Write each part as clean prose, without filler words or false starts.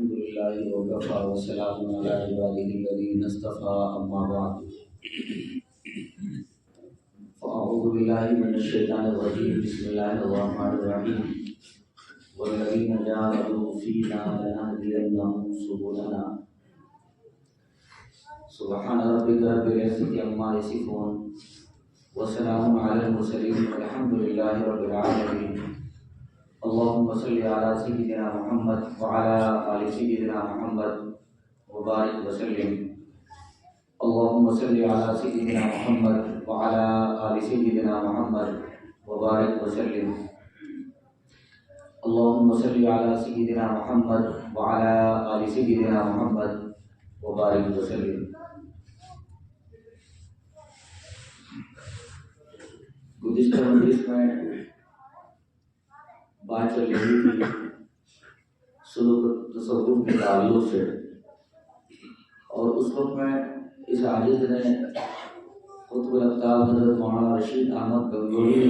الحمد لله وكفى وسلام على عباده الذين اصطفى أما بعد فأعوذ بالله من الشيطان الرجيم بسم الله الرحمن الرحيم والذين جاهدوا فينا لنهدينهم سبلنا سبحان ربك رب العزة عما يصفون وسلام على المرسلين والحمد لله رب العالمين اللهم صل على سيدنا محمد وعلى آل سيدنا محمد وبارك وسلم اللهم صل على سيدنا محمد وعلى آل سيدنا محمد وبارك وسلم اللهم صل على سيدنا محمد وعلى آل سيدنا محمد وبارك وسلم. گزشتہ مجلس میں بات چل رہی تھی سلوک تصوف کے تعلق سے، اور اس وقت میں اس عاجز نے قطب الافطاب حضرت مولانا رشید احمد گنگوہی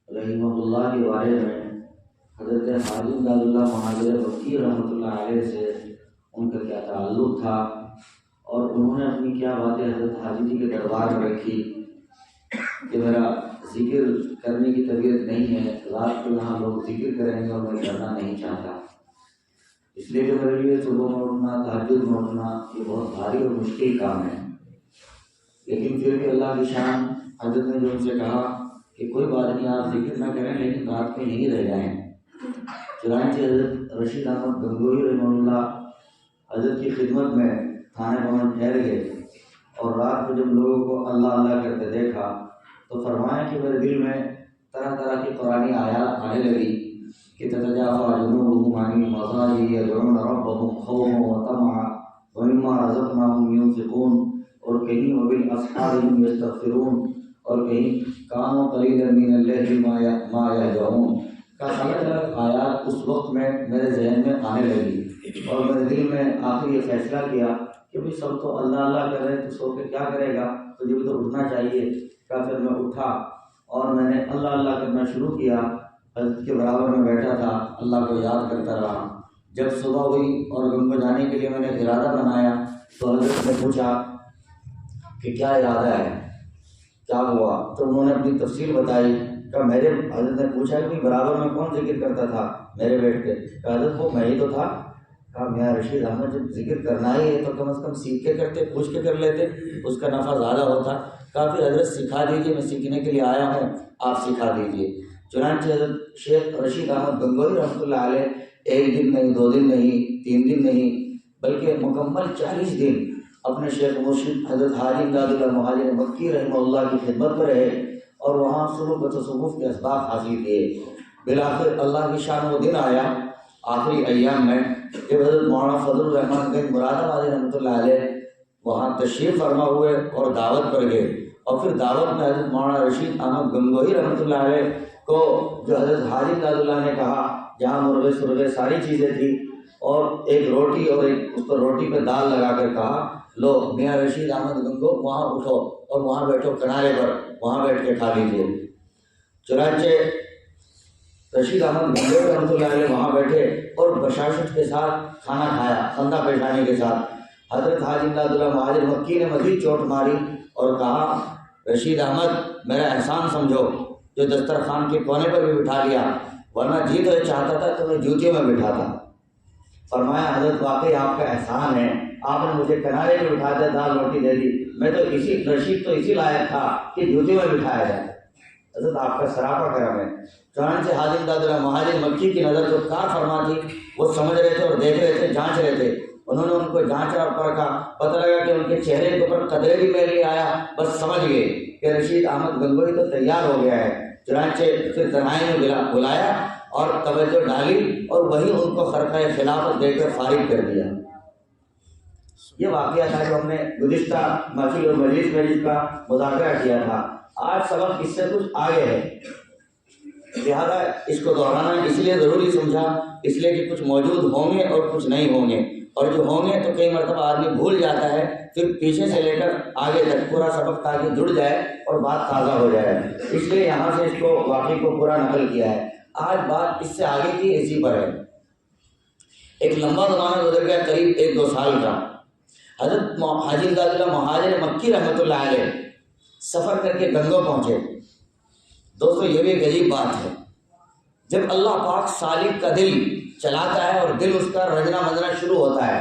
رحمہ اللہ کے بارے میں حضرت حاجی امداد اللہ مہاجر مکی رحمۃ اللہ علیہ سے ان کا کیا تعلق تھا، اور انہوں نے اپنی کیا باتیں حضرت حاجی جی کے دربار میں رکھی کہ میرا ذکر کرنے کی طبیعت نہیں ہے، رات کو یہاں لوگ ذکر کریں گے اور میں کرنا نہیں چاہتا، اس لیے کہ میرے لیے صبح میں اٹھنا، تہجد میں اٹھنا یہ بہت بھاری اور مشکل کام ہے. لیکن پھر بھی اللہ کی شان، حضرت نے جو ان سے کہا کہ کوئی بات نہیں، آپ ذکر نہ کریں لیکن رات میں نہیں رہ جائیں. چنانچہ حضرت رشید احمد گنگوہی رحمہ اللہ حضرت کی خدمت میں تھانے بھون ٹھہر گئے، اور رات کو جب لوگوں کو اللہ اللہ کرتے دیکھا تو فرمایا کہ میرے دل میں طرح طرح کی قرآنی آیات آنے لگی کہ تتجافى جنوبهم عن المضاجع يدعون ربهم خوفا وطمعا ومما رزقناهم ينفقون، اور کہیں وبالاسحار هم يستغفرون، اور کہیں كانوا قليلا من الليل ما يهجعون کا الگ الگ آیات اس وقت میں میرے ذہن میں آنے لگی، اور میرے دل میں آخر یہ فیصلہ کیا کہ بھئی سب تو اللہ اللہ کر رہے تو سو کے کیا کرے گا، تجھے بھی تو اٹھنا چاہیے. پھر میں اٹھا اور میں نے اللہ اللہ کرنا شروع کیا، حضرت کے برابر میں بیٹھا تھا، اللہ کو یاد کرتا رہا. جب صبح ہوئی اور غم کو جانے کے لیے میں نے ارادہ بنایا تو حضرت نے پوچھا کہ کیا ارادہ ہے، کیا ہوا؟ تو انہوں نے اپنی تفصیل بتائی کہ میرے، حضرت نے پوچھا کہ برابر میں کون ذکر کرتا تھا میرے بیٹھ کے؟ کہ حضرت وہ میں ہی تو تھا. کہا میاں رشید احمد جب ذکر کرنا ہی ہے تو کم از کم سیکھ کے کرتے، پوچھ کے کر لیتے، اس کا نفع زیادہ ہوتا. کافی حضرت سکھا دیجیے، میں سیکھنے کے لیے آیا ہوں، آپ سکھا دیجیے. چنانچہ حضرت شیخ رشید احمد گنگوہی رحمۃ اللہ علیہ ایک دن نہیں، 2 دن نہیں، 3 دن نہیں، بلکہ مکمل 40 دن اپنے شیخ مرشد حضرت حاجی امداد اللہ مہاجر مکی رحمہ اللہ کی خدمت میں رہے، اور وہاں سلوک و تصوف کے اسباق حاصل کیے. بالآخر اللہ کی شان وہ دن آیا آخری ایام میں جب حضرت مولانا فضل الرحمان گنج مراد آبادی رحمۃ اللہ علیہ وہاں تشریف فرما ہوئے اور دعوت پر گئے. اور پھر دعوت میں حضرت مولانا رشید احمد گنگوہی رحمۃ اللہ علیہ کو جو حضرت حاجی امداد اللہ نے کہا، جہاں مرغے سرغے ساری چیزیں تھیں، اور ایک روٹی اور ایک اس پر روٹی پہ دال لگا کر کہا لو میاں رشید احمد گنگو وہاں اٹھو اور وہاں بیٹھو کنارے پر، وہاں بیٹھ کے کھا لیجیے. چنانچہ رشید احمد گنگو رحمۃ اللہ علیہ وہاں بیٹھے اور بشاشت کے ساتھ کھانا کھایا، خندہ پیشانی کے ساتھ. حضرت حاجی امداد اللہ مہاجر مکی نے مزید چوٹ ماری اور کہا رشید احمد میرا احسان سمجھو جو دسترخوان کے کونے پر بھی بٹھا لیا، ورنہ جی تو چاہتا تھا تو میں جوتیوں میں بٹھاتا. فرمایا حضرت واقعی آپ کا احسان ہے، آپ نے مجھے کنارے میں بٹھا دیا، دال روٹی دے دی، میں تو رشید تو اسی لائق تھا کہ جوتیوں میں بٹھایا جائے. حضرت آپ کا سراپا کرم ہے. چنانچہ حاجی امداد اللہ مہاجر مکی کی نظر جو کار فرما تھی وہ سمجھ رہے تھے اور دیکھ رہے تھے، جانچ رہے تھے. انہوں نے ان کو جانچا اور پرکھا، پتہ لگا کہ ان کے چہرے کے اوپر قدرے بھی میل آیا، بس سمجھ گئے کہ رشید احمد گنگوہی تو تیار ہو گیا ہے. چنانچہ پھر تنہائی میں بلایا اور توجہ ڈالی اور وہی ان کو خرقہ خلافت دے کر فارغ کر دیا. یہ واقعہ تھا جو ہم نے گزشتہ محفل اور مجلس میں جس کا مذاکرہ کیا تھا. آج سبق اس سے کچھ آگے ہے، لہٰذا اس کو دہرانا اس لیے ضروری سمجھا، اس لیے کہ کچھ موجود ہوں گے اور کچھ نہیں ہوں گے، اور جو ہوں گے تو کئی مرتبہ آدمی بھول جاتا ہے، پھر پیچھے سے لے کر آگے تک پورا سبق تاکہ جڑ جائے اور بات تازہ ہو جائے، اس لیے یہاں سے اس کو واقعی کو پورا نقل کیا ہے. آج بات اس سے آگے کی اسی پر ہے. ایک لمبا زمانہ گزر گیا، قریب 1-2 سال کا۔ حضرت حاجی امداد اللہ مہاجر مکی رحمۃ اللہ علیہ سفر کر کے گنگو پہنچے۔ دوستو یہ بھی ایک عجیب بات ہے، جب اللہ پاک سالک کا دل چلاتا ہے اور دل اس کا رجنا منجنا شروع ہوتا ہے،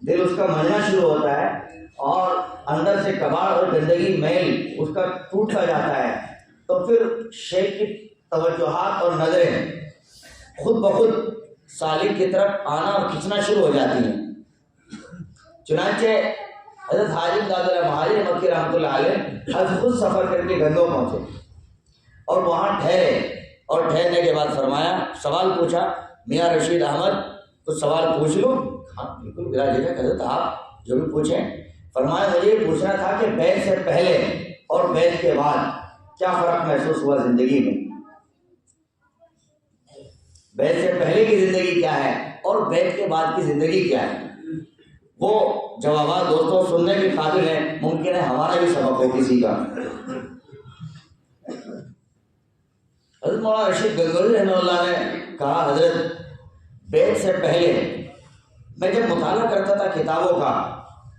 دل اس کا منجنا شروع ہوتا ہے اور اندر سے کباڑ اور گندگی میل اس کا ٹوٹتا جاتا ہے، تو پھر شیخ کی توجہات اور نظریں خود بخود سالک کی طرف آنا اور کھینچنا شروع ہو جاتی ہیں۔ چنانچہ حضرت حاجی امداد اللہ مہاجر مکی رحمۃ اللہ علیہ حضرت خود سفر کر کے گنگو پہنچے اور وہاں ٹھہرے، اور ٹھہرنے کے بعد فرمایا، سوال پوچھا، میاں رشید احمد کچھ سوال پوچھ لوں؟ ہاں بالکل بلا جھجک حضرت آپ جو بھی پوچھیں۔ فرمایا مجھے یہ پوچھنا تھا کہ بیعت سے پہلے اور بیعت کے بعد کیا فرق محسوس ہوا زندگی میں؟ بیعت سے پہلے کی زندگی کیا ہے اور بیعت کے بعد کی زندگی کیا ہے؟ وہ جوابات دوستوں سننے کے قابل ہیں، ممکن ہے ہمارا بھی سبق ہو کسی کا۔ حضرت مولانا رشید گنگوہی رحمہ اللہ نے کہا، حضرت بیعت سے پہلے میں جب مطالعہ کرتا تھا کتابوں کا،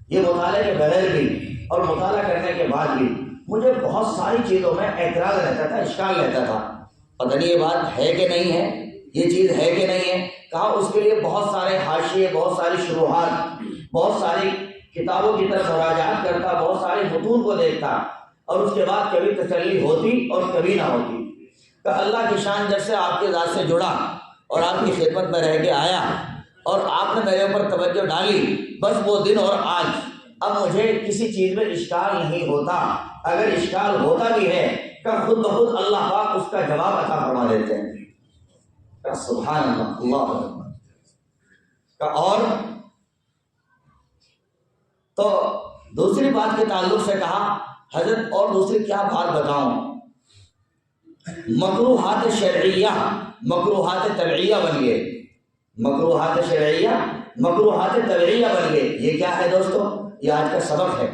یہ مطالعے کے بغیر بھی اور مطالعہ کرنے کے بعد بھی مجھے بہت ساری چیزوں میں اعتراض رہتا تھا، اشکال رہتا تھا، پتہ نہیں یہ بات ہے کہ نہیں ہے، یہ چیز ہے کہ نہیں ہے۔ کہا اس کے لیے بہت سارے حاشیے، بہت ساری شروحات، بہت ساری کتابوں کی طرف مراجعات کرتا، بہت سارے متون کو دیکھتا، اور اس کے بعد کبھی تسلی ہوتی اور کبھی نہ ہوتی۔ کہ اللہ کی شان جب سے آپ کے ذات سے جڑا اور آپ کی خدمت میں رہ کے آیا اور آپ نے میرے اوپر توجہ ڈالی، بس وہ دن اور آج اب مجھے کسی چیز میں اشکال نہیں ہوتا۔ اگر اشکال ہوتا بھی ہے کہ خود بخود اللہ پاک اس کا جواب عطا فرما دیتے ہیں۔ سبحان اللہ، اللہ اکبر۔ اور تو دوسری بات کے تعلق سے کہا، حضرت اور دوسری کیا بات بتاؤں، مکروہات شرعیہ مکروہات طبعیہ بن گئے، مکروہات شرعیہ مکروہات طبعیہ بن گئے۔ یہ کیا ہے دوستو؟ یہ آج کا سبق ہے۔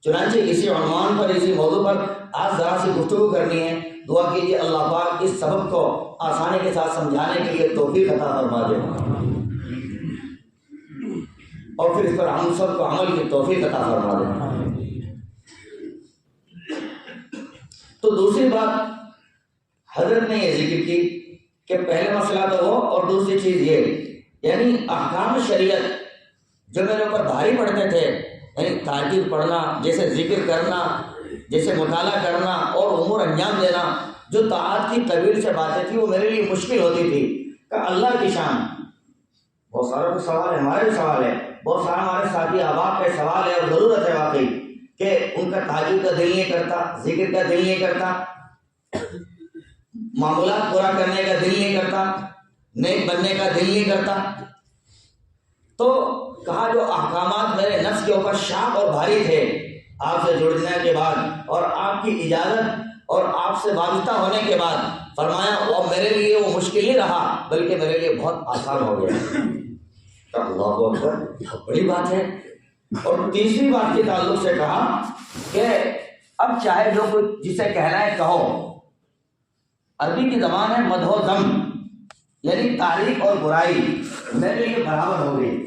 چنانچہ اسی عنوان پر، اسی موضوع پر آج ذرا سی گفتگو کرنی ہے۔ دعا کیجیے اللہ پاک اس سبق کو آسانی کے ساتھ سمجھانے کے لیے توفیق عطا فرما دے اور پھر اس پر ہم سب کو عمل کی توفیق عطا فرما دے۔ تو دوسری بات حضرت نے یہ ذکر کی کہ پہلے مسئلہ تو وہ، اور دوسری چیز یہ، یعنی احکام شریعت جو میرے اوپر بھاری پڑتے تھے، یعنی تحجد پڑھنا، جیسے ذکر کرنا، جیسے مطالعہ کرنا اور امور انجام دینا، جو طاعات کی طویل سے باتیں تھی وہ میرے لیے مشکل ہوتی تھی۔ کہ اللہ کی شان، بہت سارا تو سوال ہے، ہمارے بھی سوال ہے، بہت سارا ہمارے ساتھی احباب کا سوال ہے اور ضرورت ہے واقعی کہ ان کا تحجد کا دل نہیں کرتا، ذکر کا دل نہیں کرتا، معمولات پورا کرنے کا دل نہیں کرتا، نیک بننے کا دل نہیں کرتا۔ تو کہا جو احکامات میرے نفس کے اوپر شاق اور بھاری تھے آپ سے جڑنے کے بعد اور آپ کی اجازت اور آپ سے وابستہ ہونے کے بعد، فرمایا اور میرے لیے وہ مشکل نہیں رہا بلکہ میرے لیے بہت آسان ہو گیا۔ اللہ اکبر، بہت بڑی بات ہے۔ اور تیسری بات کے تعلق سے کہا کہ اب چاہے جو کوئی جسے کہنا ہے کہو، عربی کی زبان ہے مدح و ذم، یعنی تعریف اور برائی میرے لیے برابر ہو گئی۔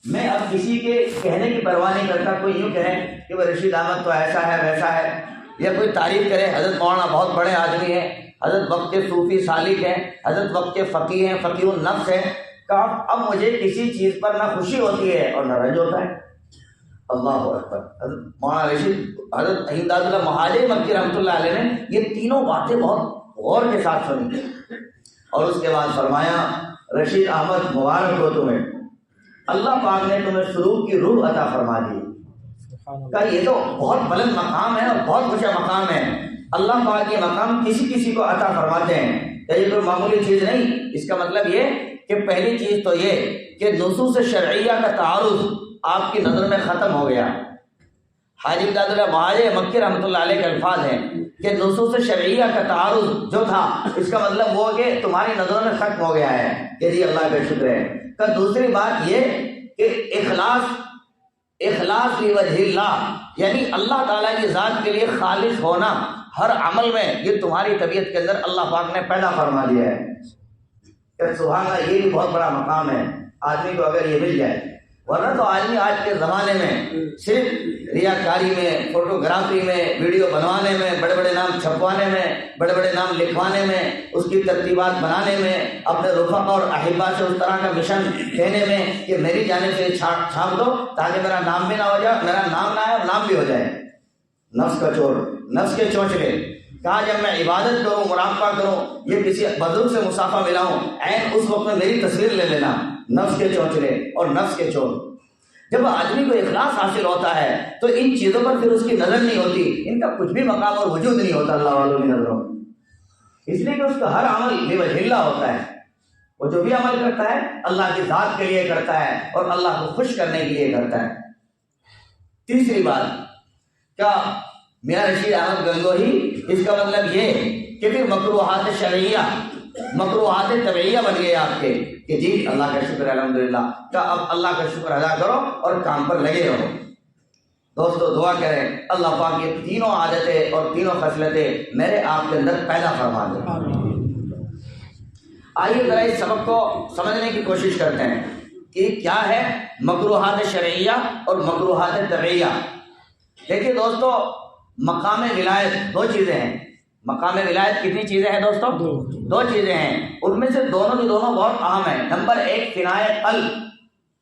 میں اب کسی کے کہنے کی پرواہ نہیں کرتا، کوئی یوں کہے کہ وہ رشید احمد تو ایسا ہے ویسا ہے، یا کوئی تعریف کرے حضرت مولانا بہت بڑے آدمی ہیں، حضرت وقت کے صوفی سالک ہیں، حضرت وقت کے فقیہ ہیں، فقیہ النفس ہیں۔ کہ اب مجھے کسی چیز پر نہ خوشی ہوتی ہے اور نہ رنج ہوتا ہے۔ اللہ اکبر۔ حضرت مولانا رشید، حضرت امداد اللہ مہاجر مکی رحمۃ اللہ علیہ نے یہ تینوں باتیں بہت غور کے ساتھ سنی اور اس کے بعد فرمایا، رشید احمد مبارک ہو تمہیں، اللہ پاک نے تمہیں سلوک کی روح عطا فرما دی۔ کہ یہ تو بہت بلند مقام ہے اور بہت اونچا مقام ہے۔ اللہ پاک یہ مقام کسی کسی کو عطا فرماتے ہیں، یہ کوئی معمولی چیز نہیں۔ اس کا مطلب یہ کہ پہلی چیز تو یہ کہ نصوص شرعیہ کا تعارض آپ کی نظر میں ختم ہو گیا۔ حاجی امداد اللہ مہاجر مکی رحمۃ اللہ علیہ کے الفاظ ہیں کہ نصوص شرعیہ کا تعارض جو تھا، اس کا مطلب وہ کہ تمہاری نظروں میں ختم ہو گیا ہے کہ جی اللہ کا شکر ہے۔ تو دوسری بات یہ کہ اخلاص لوجہ اللہ، یعنی اللہ تعالیٰ کی ذات کے لیے خالص ہونا ہر عمل میں، یہ تمہاری طبیعت کے اندر اللہ پاک نے پیدا فرما دیا ہے۔ کہ سبحان اللہ یہ بھی بہت بڑا مقام ہے آدمی کو اگر یہ مل جائے. ورنہ تو آدمی آج کے زمانے میں صرف ریاکاری میں، فوٹوگرافی میں، ویڈیو بنوانے میں، بڑے بڑے نام چھپوانے میں، بڑے بڑے نام لکھوانے میں، اس کی ترتیبات بنانے میں، اپنے رفقا اور احبا سے اس طرح کا مشن کہنے میں کہ میری جانب سے چھاپ دو تاکہ میرا نام بھی نہ ہو جائے، میرا نام نہ آئے اور نام بھی ہو جائے. نفس کا چور، نفس کے چونچلے. کہا جب میں عبادت کروں، مراقبہ کروں، یہ کسی بزرگ سے مصافحہ ملاؤں، عین اس وقت میں میری تصویر لے لینا. نفس کے چونچلے اور نفس کے چور. جب آدمی کو اخلاص حاصل ہوتا ہے تو ان چیزوں پر پھر اس کی نظر نہیں ہوتی، ان کا کچھ بھی مقام اور وجود نہیں ہوتا اللہ والوں کی نظروں میں. اس لیے کہ اس کا ہر عمل بوجہ اللہ ہوتا ہے. وہ جو بھی عمل کرتا ہے اللہ کی ذات کے لیے کرتا ہے اور اللہ کو خوش کرنے کے لیے کرتا ہے. تیسری بات کیا میاں رشید احمد گنگوہی، اس کا مطلب یہ کہ پھر مکروہات شرعیہ، مکروہات طبعیہ بن گئے آپ کے کہ جی اللہ کا شکر الحمدللہ، کہ اب اللہ کا شکر ادا کرو اور کام پر لگے رہو. دوستو دعا کریں اللہ پاک یہ تینوں عادتیں اور تینوں خصلتیں میرے آپ کے اندر پیدا فرما دے. آئیے ذرا اس سبق کو سمجھنے کی کوشش کرتے ہیں کہ کیا ہے مکروہات شرعیہ اور مکروہات طبعیہ. دیکھیے دوستو، مقام ولایت دو چیزیں ہیں. مقام ولایت کتنی چیزیں ہیں دوستو؟ دو چیزیں ہیں. ان میں سے دونوں کی دونوں بہت اہم ہیں. نمبر ایک فنائے قلب،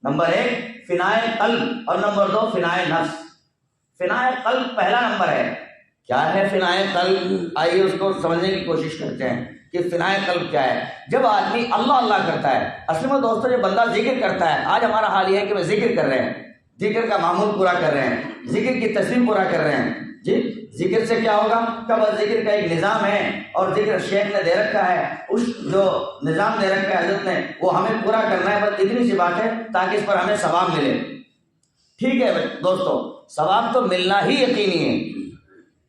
نمبر ایک فنائے قلب، اور نمبر دو فنائے نفس. فنائے قلب پہلا نمبر ہے. کیا ہے فنائے قلب؟ آئیے اس کو سمجھنے کی کوشش کرتے ہیں کہ فنائے قلب کیا ہے. جب آدمی اللہ اللہ کرتا ہے، اصل میں دوستو جب بندہ ذکر کرتا ہے، آج ہمارا حال یہ ہے کہ وہ ذکر کر رہے ہیں، ذکر کا معمول پورا کر رہے ہیں، ذکر کی تصویر پورا کر رہے ہیں. جی ذکر سے کیا ہوگا؟ کہ بس ذکر کا ایک نظام ہے اور ذکر شیخ نے دے رکھا ہے، اس جو نظام دے رکھا ہے حضرت نے وہ ہمیں پورا کرنا ہے. بس اتنی سی بات ہے تاکہ اس پر ہمیں ثواب ملے. ٹھیک ہے دوستو، ثواب تو ملنا ہی یقینی ہے.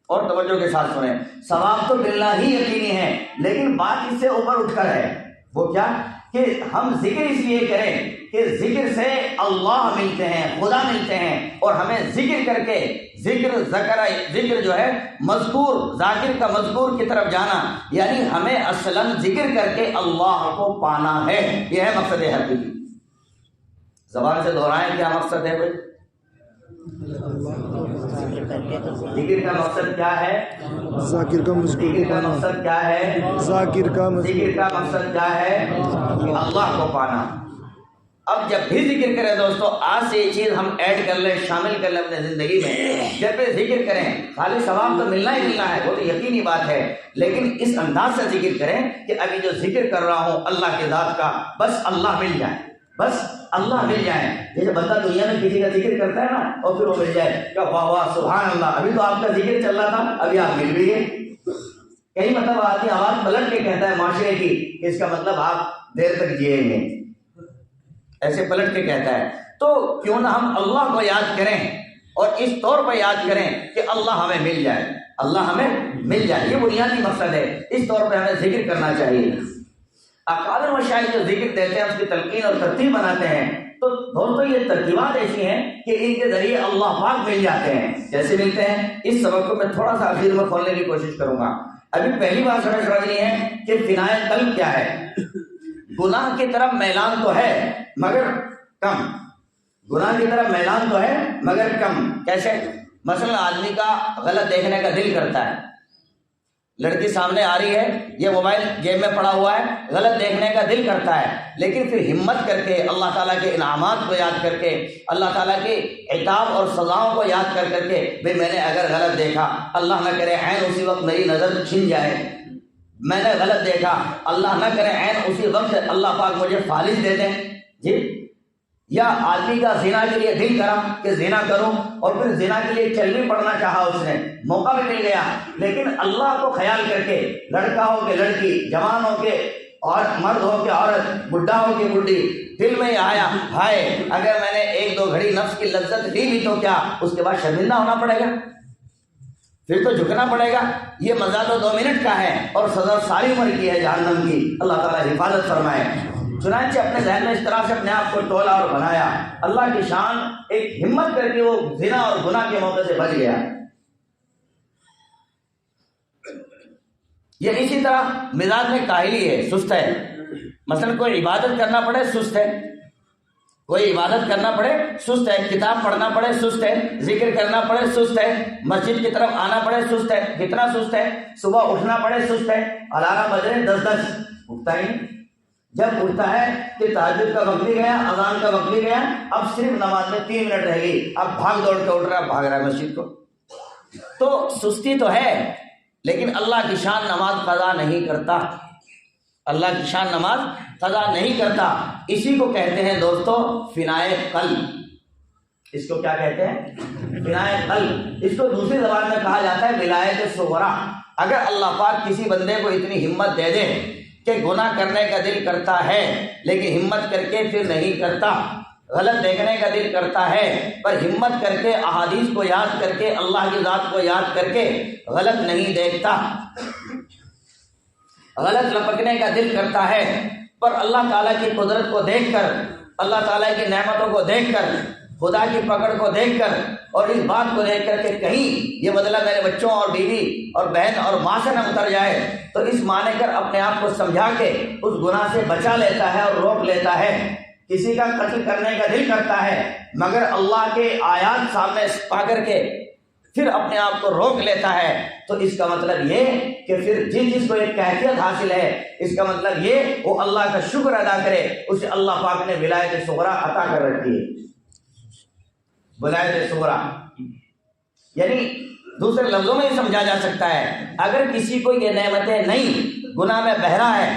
اور توجہ کے ساتھ سنیں، ثواب تو ملنا ہی یقینی ہے، لیکن بات اس سے اوپر اٹھ کر ہے. وہ کیا کہ ہم ذکر اس لیے کریں کہ ذکر سے اللہ ملتے ہیں، خدا ملتے ہیں، اور ہمیں ذکر کر کے ذکر جو ہے مذکور، ذاکر کا مذکور کی طرف جانا، یعنی ہمیں اصلاً ذکر کر کے اللہ کو پانا ہے. یہ ہے مقصد حقیقی. زبان سے دہرائیں کیا مقصد ہے بھائی؟ ذکر کا مقصد کیا ہے؟ ذکر کا مقصد کیا ہے؟ ذکر کا مقصد کیا ہے؟ اللہ کو پانا. اب جب بھی ذکر کریں دوستو، آج سے یہ چیز ہم ایڈ کر لیں، شامل کر لیں اپنے زندگی میں. جب بھی ذکر کریں خالی ثواب تو ملنا ہی ملنا ہے، وہ تو یقینی بات ہے، لیکن اس انداز سے ذکر کریں کہ ابھی جو ذکر کر رہا ہوں اللہ کے ذات کا، بس اللہ مل جائے، بس اللہ مل جائے. جیسے بندہ دنیا میں کسی کا ذکر کرتا ہے نا اور پھر وہ مل جائے کہ واہ واہ سبحان اللہ، ابھی تو آپ کا ذکر چل رہا تھا، ابھی آپ مل بھی گئے. کئی مطلب آدمی آواز پلٹ کے کہتا ہے معاشرے کی کہ اس کا مطلب آپ دیر تک جیئیں گے، ایسے پلٹ کے کہتا ہے. تو کیوں نہ ہم اللہ کو یاد کریں اور اس طور پر یاد کریں کہ اللہ ہمیں مل جائے، اللہ ہمیں مل جائے. یہ بنیادی مقصد ہے. اس طور پہ ہمیں ذکر کرنا چاہیے. اکابر مشائخ جو ذکر دیتے ہیں اس کی تلقین اور ترتیب بناتے ہیں، تو دوستو یہ ترتیبات ایسی ہیں کہ ان کے ذریعے اللہ پاک مل جاتے ہیں. جیسے ملتے ہیں اس سبق کو میں تھوڑا سا آخر میں کھولنے کی کوشش کروں گا. ابھی پہلی بات سمجھنی ہے کہ فنائے قلب کیا ہے. گناہ کی طرف میلان تو ہے مگر کم، گناہ کی طرف میلان تو ہے مگر کم. کیسے؟ مثلا آدمی کا غلط دیکھنے کا دل کرتا ہے، لڑکی سامنے آ رہی ہے، یہ موبائل جیب میں پڑا ہوا ہے، غلط دیکھنے کا دل کرتا ہے، لیکن پھر ہمت کر کے اللہ تعالیٰ کے انعامات کو یاد کر کے، اللہ تعالیٰ کے عتاب اور سزاؤں کو یاد کر کے بھئی میں نے اگر غلط دیکھا، اللہ نہ کرے عین اسی وقت میری نظر چھن جائے، میں نے غلط دیکھا، اللہ نہ کرے عین اسی وقت اللہ پاک مجھے فالج دے دیں. جی یا آدمی کا زنا کے لیے دل کرا کہ زنا کروں، اور پھر زنا کے لیے چل بھی پڑنا چاہا، اس نے موقع بھی مل گیا، لیکن اللہ کو خیال کر کے، لڑکا ہو کے لڑکی، جوان ہو کے اور مرد ہو کے عورت، بڈھا ہو کے بڈھی، دل میں یہ آیا ہائے اگر میں نے ایک دو گھڑی نفس کی لذت لی بھی تو کیا، اس کے بعد شرمندہ ہونا پڑے گا، پھر تو جھکنا پڑے گا. یہ مزہ تو 2 منٹ کا ہے اور سزا ساری عمر کی ہے جہنم کی. اللہ تعالیٰ حفاظت فرمائے. چنانچہ اپنے ذہن میں اس طرح سے اپنے آپ کو تولا اور بنایا. اللہ کی شان ایک ہمت کر کے وہ زنا اور گناہ کے موقع سے بچ گیا. یہ اسی طرح مزاج میں کاہلی ہے، سست ہے. مثلا کوئی عبادت کرنا پڑے سست ہے، کوئی عبادت کرنا پڑے سست ہے، کتاب پڑھنا پڑے سست ہے، ذکر کرنا پڑے سست ہے، مسجد کی طرف آنا پڑے سست ہے، کتنا سست ہے، صبح اٹھنا پڑے سست ہے، الارم بج رہے 10 اٹھتا ہی نہیں، جب اٹھتا ہے کہ تہجد کا وقت بھی گیا، اذان کا وقت بھی گیا، اب صرف نماز میں 3 منٹ رہ گئی، اب بھاگ دوڑ کے اٹھ رہا ہے، بھاگ رہا ہے مسجد کو. تو سستی تو ہے، لیکن اللہ کی شان نماز قضا نہیں کرتا، اللہ کی شان نماز قضا نہیں کرتا. اسی کو کہتے ہیں دوستو فنائے قلب. اس کو کیا کہتے ہیں؟ فنائے قلب. اس کو دوسری زبان میں کہا جاتا ہے ولایت صغریٰ. اگر اللہ پاک کسی بندے کو اتنی ہمت دے دے کہ گناہ کرنے کا دل کرتا ہے لیکن ہمت کر کے پھر نہیں کرتا، غلط دیکھنے کا دل کرتا ہے پر ہمت کر کے احادیث کو یاد کر کے اللہ کی ذات کو یاد کر کے غلط نہیں دیکھتا، غلط لپکنے کا دل کرتا ہے پر اللہ تعالیٰ کی قدرت کو دیکھ کر، اللہ تعالیٰ کی نعمتوں کو دیکھ کر، خدا کی پکڑ کو دیکھ کر اور اس بات کو دیکھ کر کہ کہیں یہ بدلہ میرے بچوں اور بیوی اور بہن اور ماں سے نہ اتر جائے، تو اس معنی کر اپنے آپ کو سمجھا کے اس گناہ سے بچا لیتا ہے اور روک لیتا ہے. کسی کا قتل کرنے کا دل کرتا ہے مگر اللہ کے آیات سامنے پا کر کے پھر اپنے آپ کو روک لیتا ہے، تو اس کا مطلب یہ کہ پھر جس کو ایک کیفیت حاصل ہے، اس کا مطلب یہ وہ اللہ کا شکر ادا کرے، اسے اللہ پاک نے ولایت صغریٰ عطا کر رکھی ہے. ولایت صغریٰ یعنی دوسرے لفظوں میں یہ سمجھا جا سکتا ہے اگر کسی کو یہ نعمتیں نہیں، گناہ میں بہہ رہا ہے،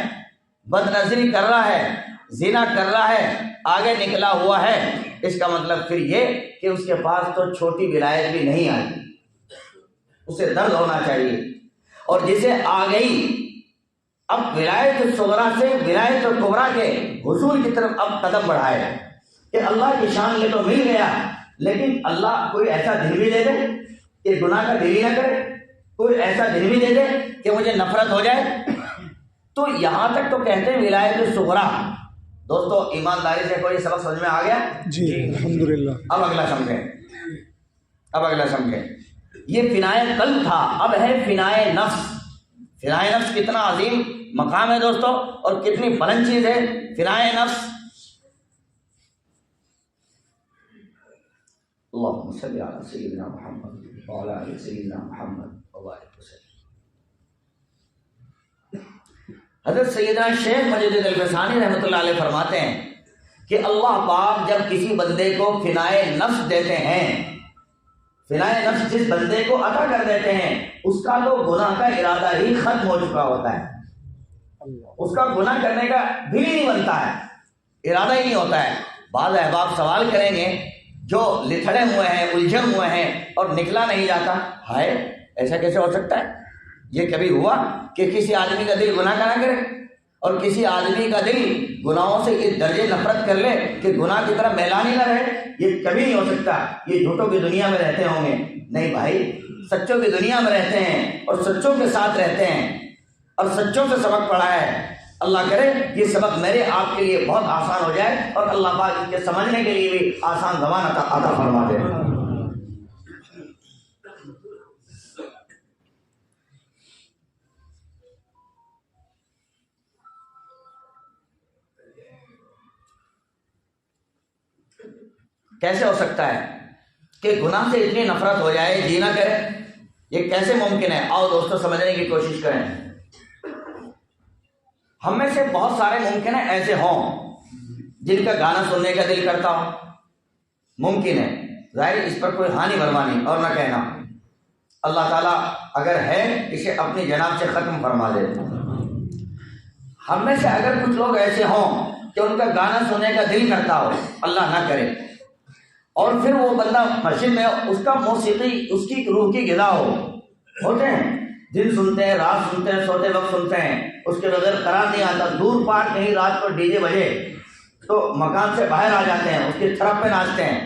بد نظری کر رہا ہے، زنا کر رہا ہے، آگے نکلا ہوا ہے، اس کا مطلب پھر یہ کہ اس کے پاس تو چھوٹی ولایت بھی نہیں آئی، اسے درد ہونا چاہیے. اور جسے آ گئی اب ولایت صغریٰ سے ولایت کبریٰ کے حصول کی طرف اب قدم بڑھائے کہ اللہ کی شان یہ تو مل گیا، لیکن اللہ کوئی ایسا دل بھی دے دے کہ گناہ کا دل ہی نہ کرے، کوئی ایسا دل بھی دے دے کہ مجھے نفرت ہو جائے. تو یہاں تک تو کہتے ہیں ولایت صغریٰ. دوستو ایمانداری سے کوئی سبق سمجھ میں آ گیا؟ جی الحمدللہ. اب اگلا سمجھیں. یہ فنائے قلب تھا، اب ہے فنائے نفس. فنائے نفس کتنا عظیم مقام ہے دوستو اور کتنی بلند چیز ہے فنائے نفس. اللہم صلی علی سیدنا محمد وعلی آل سیدنا محمد وبارک وسلم. حضرت سیدنا شیخ مجید الفسانی رحمۃ اللہ علیہ فرماتے ہیں کہ اللہ پاک جب کسی بندے کو فنائے نفس دیتے ہیں، فنائے نفس جس بندے کو عطا کر دیتے ہیں، اس کا تو گناہ کا ارادہ ہی ختم ہو چکا ہوتا ہے، اس کا گناہ کرنے کا بھی نہیں بنتا ہے، ارادہ ہی نہیں ہوتا ہے. بعض احباب سوال کریں گے جو لتھڑے ہوئے ہیں، الجھے ہوئے ہیں اور نکلا نہیں جاتا، ہائے ایسا کیسے ہو سکتا ہے؟ یہ کبھی ہوا کہ کسی آدمی کا دل گناہ کا نہ کرے اور کسی آدمی کا دل گناہوں سے اس درجے نفرت کر لے کہ گناہ کی طرف میلان ہی نہ رہے؟ یہ کبھی نہیں ہو سکتا. یہ جھوٹوں کی دنیا میں رہتے ہوں گے. نہیں بھائی، سچوں کی دنیا میں رہتے ہیں اور سچوں کے ساتھ رہتے ہیں اور سچوں سے سبق پڑھا ہے. اللہ کرے یہ سبق میرے آپ کے لیے بہت آسان ہو جائے اور اللہ پاک اس کے سمجھنے کے لیے بھی آسان زبان عطا فرما دے. کیسے ہو سکتا ہے کہ گناہ سے اتنی نفرت ہو جائے، جی نہ کرے؟ یہ کیسے ممکن ہے؟ آؤ دوستو سمجھنے کی کوشش کریں. ہم میں سے بہت سارے ممکن ہے ایسے ہوں جن کا گانا سننے کا دل کرتا ہو، ممکن ہے. ظاہر اس پر کوئی ہانی بھرمانی اور نہ کہنا. اللہ تعالیٰ اگر ہے اسے اپنی جناب سے ختم فرما دے. ہم میں سے اگر کچھ لوگ ایسے ہوں کہ ان کا گانا سننے کا دل کرتا ہو، اللہ نہ کرے، اور پھر وہ بندہ مسجد میں اس کا موسیقی اس کی روح کی غذا ہوتے ہیں، دن سنتے ہیں، رات سنتے ہیں، سوتے وقت سنتے ہیں، اس کے بغیر قرار نہیں آتا. دور پار کہیں رات کو ڈی جے بجے تو مکان سے باہر آ جاتے ہیں، اس کی طرف پہ ناچتے ہیں.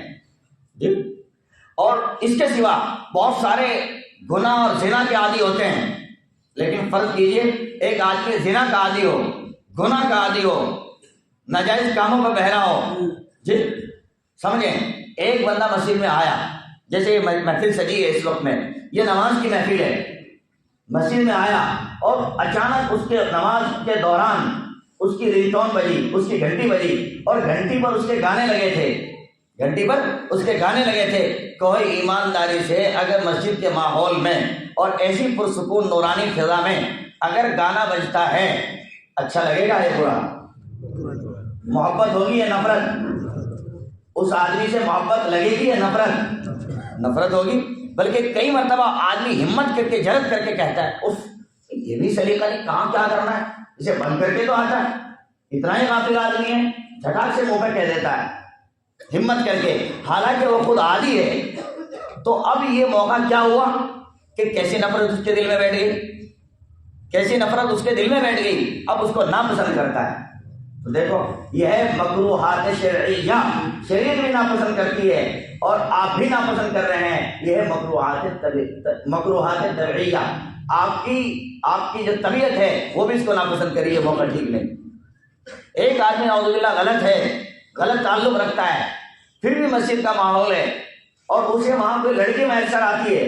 اور اس کے سوا بہت سارے گناہ اور زنا کے عادی ہوتے ہیں. لیکن فرض کیجئے ایک آدمی زنا کا عادی ہو، گناہ کا عادی ہو، ناجائز کاموں پہ بہرا ہو. جی سمجھیں، ایک بندہ مسجد میں آیا، جیسے محفل سجی ہے اس وقت میں، یہ نماز کی محفل ہے، مسجد میں آیا اور اچانک اس کے نماز کے دوران اس کی رنگ ٹون بجی، اس کی گھنٹی بجی، اور گھنٹی پر اس کے گانے لگے تھے، گھنٹی پر اس کے گانے لگے تھے. کوئی ایمانداری سے اگر مسجد کے ماحول میں اور ایسی پرسکون نورانی فضا میں اگر گانا بجتا ہے، اچھا لگے گا یا برا؟ محبت ہوگی یا نفرت؟ اس آدمی سے محبت لگے گی یا نفرت؟ نفرت ہوگی. بلکہ کئی مرتبہ آدمی ہمت کر کے جرت کر کے کہتا ہے اف یہ بھی سلیقہ نہیں، کہاں کیا کرنا ہے، اسے بند کر کے تو آتا ہے، اتنا ہی غافل آدمی ہے، جھٹاک سے منہ پہ کہہ دیتا ہے ہمت کر کے، حالانکہ وہ خود عادی ہے. تو اب یہ موقع کیا ہوا کہ کیسی نفرت اس کے دل میں بیٹھ گئی، کیسی نفرت اس کے دل میں بیٹھ گئی، اب اس کو ناپسند کرتا ہے. تو دیکھو یہ ہے مکروہات شرعیہ، شریعت بھی ناپسند کرتی ہے اور آپ بھی ناپسند کر رہے ہیں. یہ ہے مکروہات طبعیہ، آپ کی جو طبیعت ہے وہ بھی اس کو ناپسند کری ہے، موقع ٹھیک نہیں. ایک آدمی نعوذ باللہ غلط ہے، غلط تعلق رکھتا ہے، پھر بھی مسجد کا ماحول ہے اور اسے وہاں کوئی لڑکی میسر آتی ہے،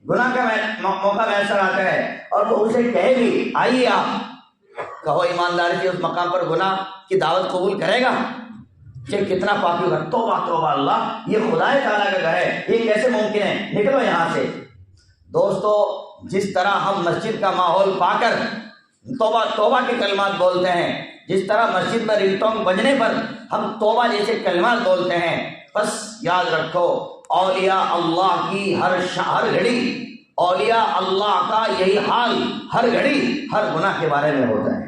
گناہ کا موقع میسر آتا ہے اور وہ اسے کہے بھی آئیے آپ، کہو ایمانداری سے اس مقام پر گناہ کی دعوت قبول کرے گا؟ کہ کتنا پاکی ہوگا. توبہ توبہ اللہ، یہ خدا تعالیٰ کا گھر ہے، یہ کیسے ممکن ہے، نکلو یہاں سے. دوستو جس طرح ہم مسجد کا ماحول پا کر توبہ توبہ کے کلمات بولتے ہیں، جس طرح مسجد میں رنگ ٹون بجنے پر ہم توبہ جیسے کلمات بولتے ہیں، بس یاد رکھو اولیاء اللہ کی ہر گھڑی، اولیاء اللہ کا یہی حال ہر گھڑی ہر گناہ کے بارے میں ہوتا ہے.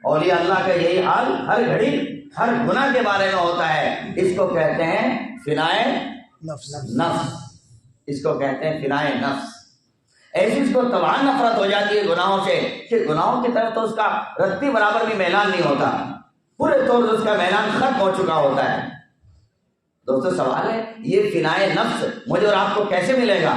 اولیاء اللہ کا یہی حال ہر گھڑی ہر گناہ کے بارے میں ہوتا ہے. اس کو کہتے ہیں فنائے نفس، اس کو کہتے ہیں فنائے نفس. ایسی اس کو تمام نفرت ہو جاتی ہے گناہوں سے کہ گناہوں کی طرف تو اس کا رتی برابر بھی میلان نہیں ہوتا، پورے طور سے اس کا میلان ختم ہو چکا ہوتا ہے. دوستو سوال ہے یہ فنائے نفس مجھے اور آپ کو کیسے ملے گا؟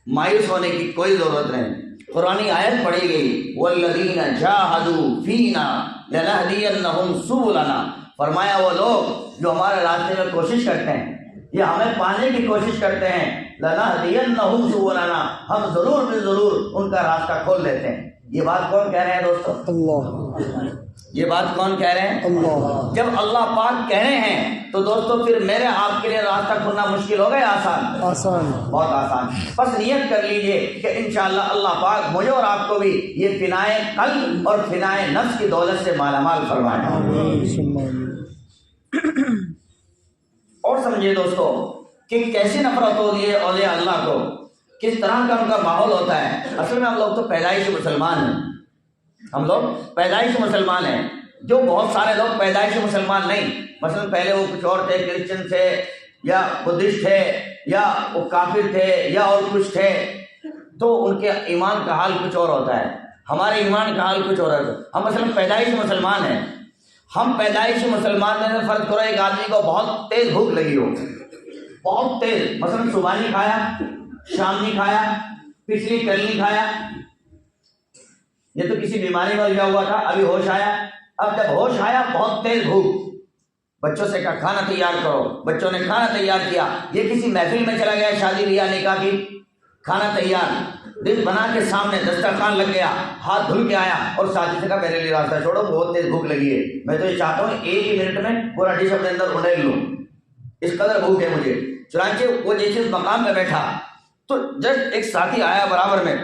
مایوس ہونے کی کوئی ضرورت نہیں. قرآنی آیت پڑھی گئی والذین جاہدوا فینا لنہدینہم سبلنا، فرمایا وہ لوگ جو ہمارے راستے میں کوشش کرتے ہیں یا ہمیں پانے کی کوشش کرتے ہیں، لنہدینہم سبلنا، ہم ضرور بھی ضرور ان کا راستہ کھول دیتے ہیں. یہ بات کون کہہ رہے ہیں دوستو؟ اللہ. یہ بات کون کہہ رہے ہیں؟ اللہ. جب اللہ پاک کہہ رہے ہیں تو دوستو پھر میرے آپ کے لیے راستہ کھولنا مشکل ہوگا یا آسان؟ آسان، بہت آسان. بس نیت کر لیجئے کہ انشاءاللہ اللہ پاک مجھے اور آپ کو بھی یہ فنائے قلب اور فنائے نفس کی دولت سے مالا مال فرمائے. اور سمجھے دوستو کہ کیسی نفرت ہوتی ہے اولیاء اللہ کو، کس طرح کا ان کا ماحول ہوتا ہے. اصل میں ہم لوگ تو پیدائشی مسلمان ہیں، ہم لوگ پیدائشی مسلمان ہیں. جو بہت سارے لوگ پیدائشی مسلمان نہیں، مثلا پہلے وہ کچھ اور تھے، کرسچن تھے یا بدھسٹ تھے یا وہ کافر تھے یا اور کچھ تھے، تو ان کے ایمان کا حال کچھ اور ہوتا ہے، ہمارے ایمان کا حال کچھ اور ہوتا ہے. ہم مثلا پیدائشی مسلمان ہیں. ہم پیدائشی مسلمان میں فرض کرو ایک آدمی کو بہت تیز بھوک لگی ہو، بہت تیز، مثلا صبح نہیں کھایا، شام نہیں کھایا، پچھلی کل نہیں کھایا، یہ تو کسی بیماری میں لگا ہوا تھا، ابھی ہوش آیا. اب جب ہوش آیا بہت تیز بھوک، بچوں سے کہا کھانا تیار کرو، بچوں نے کھانا تیار کیا. یہ کسی محفل میں چلا گیا، شادی بیاہ نکاح کی، کھانا تیار، دل بنا کے سامنے دسترخوان لگ گیا، ہاتھ دھل کے آیا اور ساتھی سے کہا میرے لیے راستہ چھوڑو، بہت تیز بھوک لگی ہے، میں تو یہ چاہتا ہوں ایک ہی منٹ میں پورا ڈش اپنے اندر اڈیل لوں، اس قدر بھوک ہے مجھے. چنانچہ وہ جیسے اس مقام میں بیٹھا تو جب ایک ساتھی آیا برابر میں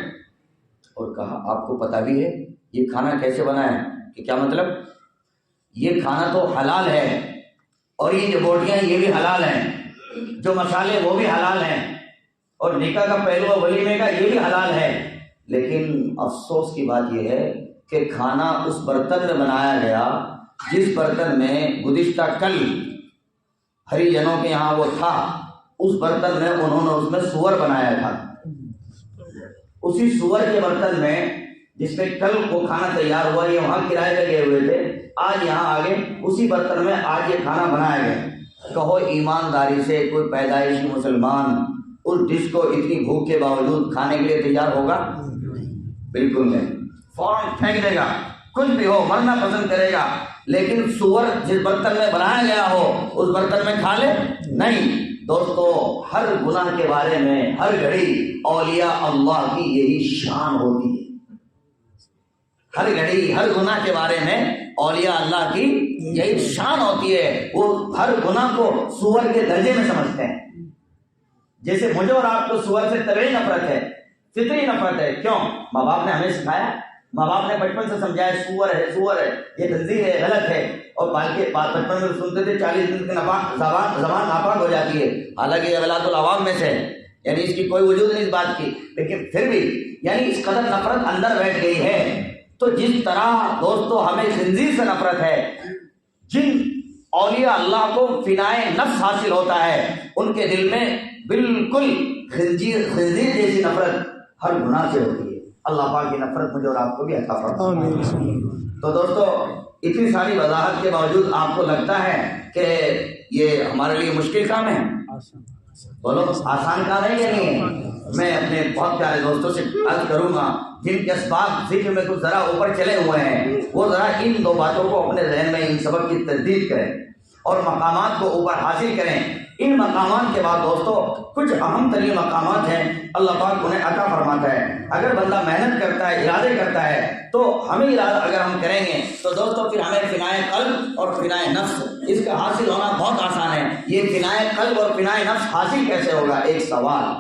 اور کہا آپ کو پتہ بھی ہے یہ کھانا کیسے بنا ہے؟ کہ کیا مطلب؟ یہ کھانا تو حلال ہے اور یہ جو بوٹیاں یہ بھی حلال ہیں، جو مسالے وہ بھی حلال ہیں اور نکاح کا پہلو ولیمے کا یہ بھی حلال ہے. لیکن افسوس کی بات یہ ہے کہ کھانا اس برتن میں بنایا گیا جس برتن میں گزشتہ کل ہری جنوں کے یہاں وہ تھا، اس برتن میں انہوں نے اس میں سور بنایا تھا. اسی سور کے برتن میں جس میں کل وہ کھانا تیار ہوا، یہ وہاں کرائے پہ گئے ہوئے تھے، آج یہاں آگے اسی برتن میں آج یہ کھانا بنایا گیا. کہو ایمانداری سے کوئی پیدائشی مسلمان اس ڈش کو اتنی بھوک کے باوجود کھانے کے لیے تیار ہوگا؟ بالکل نہیں، فوراً پھینک دے گا، کچھ بھی ہو مرنا پسند کرے گا. لیکن سور جس برتن میں بنایا گیا ہو اس برتن میں کھا لے نہیں. دوستو ہر گناہ کے بارے میں ہر گھڑی اولیاء اللہ کی یہی شان ہوتی ہے. ہر گھڑی ہر گناہ کے بارے میں اولیاء اللہ کی یہی شان ہوتی ہے، وہ ہر گناہ کو سور کے درجے میں سمجھتے ہیں۔ جیسے مجھے اور آپ کو سور سے طبعی نفرت ہے، فطری نفرت ہے، کیوں؟ ماں باپ نے ہمیں سکھایا، ماں باپ نے بچپن سے سمجھایا سور ہے، یہ خنزیر ہے، غلط ہے، اور بچپن میں سنتے تھے 40 دن کی زبان ناپاک ہو جاتی ہے، حالانکہ یہ غلاۃ العوام میں سے ہے، یعنی اس کی کوئی وجود نہیں اس بات کی، لیکن پھر بھی یعنی اس قدر نفرت اندر بیٹھ گئی ہے۔ تو جس طرح دوستو ہمیں خنزیر سے نفرت ہے، جن اولیاء اللہ کو فنائے نفس حاصل ہوتا ہے ان کے دل میں بالکل خنزیر جیسی نفرت ہر گناہ سے ہوتی ہے۔ اللہ پاک کی نفرت مجھے اور آپ کو بھی عطا فرمائے۔ تو دوستو اتنی ساری وضاحت کے باوجود آپ کو لگتا ہے کہ یہ ہمارے لیے مشکل کام ہے؟ بولو آسان کام ہے یا نہیں ہے؟ میں اپنے بہت پیارے دوستوں سے عرض کروں گا جن کے اسباب ذکر میں کچھ ذرا اوپر چلے ہوئے ہیں، وہ ذرا ان دو باتوں کو اپنے ذہن میں ان سبق کی تجدید کریں اور مقامات کو اوپر حاصل کریں۔ ان مقامات کے بعد دوستو کچھ اہم ترین مقامات ہیں، اللہ پاک انہیں عطا فرماتا ہے۔ اگر بندہ محنت کرتا ہے، ارادے کرتا ہے، تو ہمیں ارادہ اگر ہم کریں گے تو دوستو پھر ہمیں فنائے قلب اور فنائے نفس اس کا حاصل ہونا بہت آسان ہے۔ یہ فنائے قلب اور فنائے نفس حاصل کیسے ہوگا؟ ایک سوال،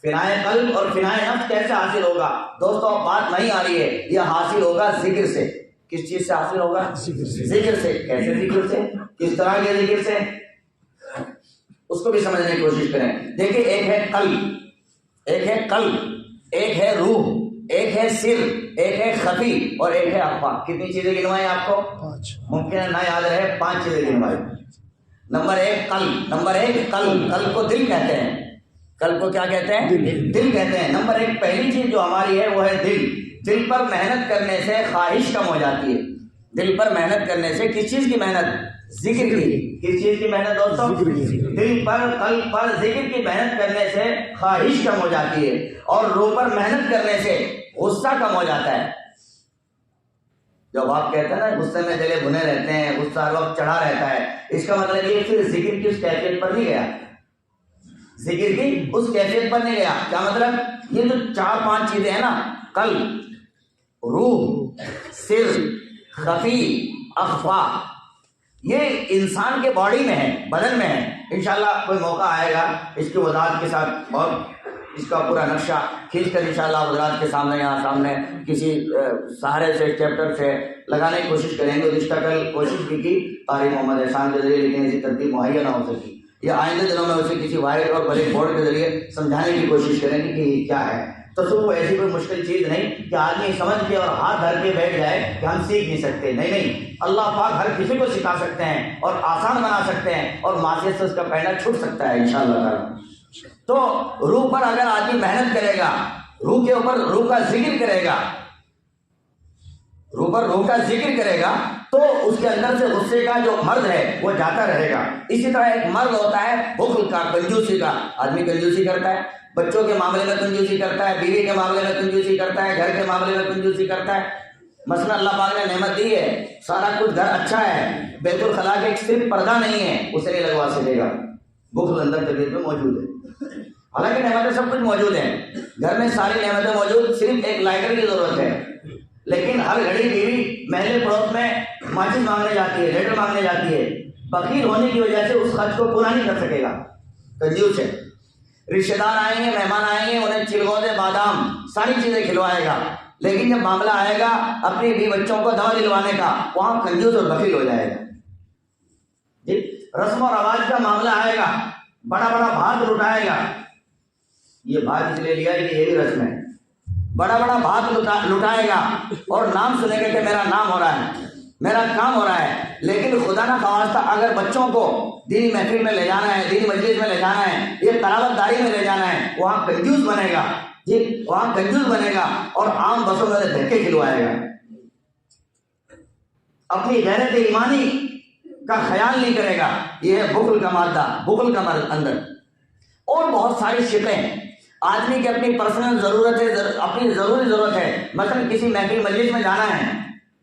فنائے قلب اور فنائے نفس کیسے حاصل ہوگا؟ دوستو اب بات نہیں آ رہی ہے، یہ حاصل ہوگا ذکر سے۔ کس چیز سے حاصل ہوگا؟ ذکر سے۔ کیسے ذکر سے؟ کس طرح کے ذکر سے؟ اس کو بھی سمجھنے کی کوشش کریں۔ دیکھیں، ایک ہے قلب، ایک ہے روح، ایک ہے سر، ایک ہے خفی اور ایک ہے اخفا۔ کتنی چیزیں گنوائیں آپ کو؟ ممکن ہے نہ یاد رہے، 5 چیزیں گنوائیں۔ نمبر 1 قلب، قلب کو دل کہتے ہیں۔ قلب کو کیا کہتے ہیں؟ دل کہتے ہیں۔ نمبر 1 پہلی چیز جو ہماری ہے وہ ہے دل۔ دل پر محنت کرنے سے خواہش کم ہو جاتی ہے۔ دل پر محنت کرنے سے کس چیز کی محنت؟ ذکر کی۔ کس چیز کی محنت دوستو؟ دل پر قلب پر ذکر کی محنت کرنے سے خواہش کم ہو جاتی ہے، اور روح پر محنت کرنے سے غصہ کم ہو جاتا ہے۔ جب آپ کہتے ہیں نا غصے میں جلے بھنے رہتے ہیں، غصہ ہر وقت چڑھا رہتا ہے، اس کا مطلب یہ پھر ذکر کی اس کیفیت پر نہیں گیا، ذکر کی اس کیفیت پر نہیں گیا۔ کیا مطلب؟ یہ جو 4-5 چیزیں ہیں نا، قلب، روح، سر، خفی، اخفا، یہ انسان کے باڈی میں ہے، بدن میں ہے۔ انشاءاللہ کوئی موقع آئے گا اس کی وضاحت کے ساتھ اور اس کا پورا نقشہ کھینچ کر انشاءاللہ حضرات کے سامنے یہاں سامنے کسی سہارے سے چیپٹر سے لگانے کی کوشش کریں گے۔ رشتہ کل کوشش بھی کی قاری محمد احسان کے ذریعے، لیکن ایسی ترتیب مہیا نہ ہو سکی۔ یہ آئندہ دنوں میں اسے کسی وائٹ اور بلیک بورڈ کے ذریعے سمجھانے کی کوشش کریں گے کہ یہ کیا ہے۔ تصوف ایسی کوئی مشکل چیز نہیں کہ آدمی سمجھ کے اور ہاتھ دھر کے بیٹھ جائے کہ ہم سیکھ نہیں سکتے۔ نہیں، اللہ پاک ہر کسی کو سکھا سکتے ہیں اور آسان بنا سکتے ہیں، اور معصیت سے اس کا پہنا چھوٹ سکتا ہے انشاءاللہ تعالی۔ تو روح پر اگر آدمی محنت کرے گا، روح کے اوپر روح کا ذکر کرے گا، روح پر روح کا ذکر کرے گا، تو اس کے اندر سے غصے کا جو مرض ہے وہ جاتا رہے گا۔ اسی طرح ایک مرض ہوتا ہے بخل کا، کنجوسی کا۔ آدمی کنجوسی کرتا ہے، بچوں کے معاملے میں کنجوسی کرتا ہے، بیوی کے معاملے میں کنجوسی کرتا ہے، گھر کے معاملے میں کنجوسی کرتا ہے۔ مثلا اللہ پاک نے نعمت دی ہے، سارا کچھ گھر اچھا ہے، بیت الخلا کے ایک صرف پردہ نہیں ہے، اسے نہیں لگوا سکے گا۔ بخل اندر طبیعت میں موجود ہے، حالانکہ نعمتیں سب کچھ موجود ہیں، گھر میں ساری نعمتیں موجود، صرف ایک لائٹر کی ضرورت ہے۔ لیکن ہر گھڑی بیوی محلے پڑوس میں ماچس مانگنے جاتی ہے، لیٹر مانگنے جاتی ہے، بخیل ہونے کی وجہ سے اس خرچ کو پورا نہیں کر سکے گا، کنجوس ہے۔ رشتہ دار آئیں گے، مہمان آئیں گے، انہیں چلگوزے، بادام ساری چیزیں کھلوائے گا، لیکن جب معاملہ آئے گا اپنی بیوی بچوں کو دوا دلوانے کا، وہاں کنجوس اور بخیل ہو جائے گا۔ جی، رسم و رواج کا معاملہ آئے گا، بڑا بڑا بھات لٹائے گا۔ یہ بھات اس لیے لیا ہے کہ یہ بھی رسم ہے، بڑا بڑا بھات لٹائے گا اور نام سنے گا کہ میرا نام ہو رہا ہے، میرا کام ہو رہا ہے، لیکن خدا نہ خواستہ اگر بچوں کو دینی محفل میں لے جانا ہے، دینی مجلس میں لے جانا ہے، یہ تلاوت داری میں لے جانا ہے، وہاں کنجوس بنے گا، جی وہاں کنجوس بنے گا اور عام بسوں میں دھکے کھلوائے گا، اپنی غیرت ایمانی کا خیال نہیں کرے گا۔ یہ ہے بخل کا مادہ، بخل کا مرض اندر۔ اور بہت ساری شقیں، آدمی کی اپنی پرسنل ضرورت ہے، اپنی ضروری ضرورت ہے، مثلا کسی محفل مجلس میں جانا ہے،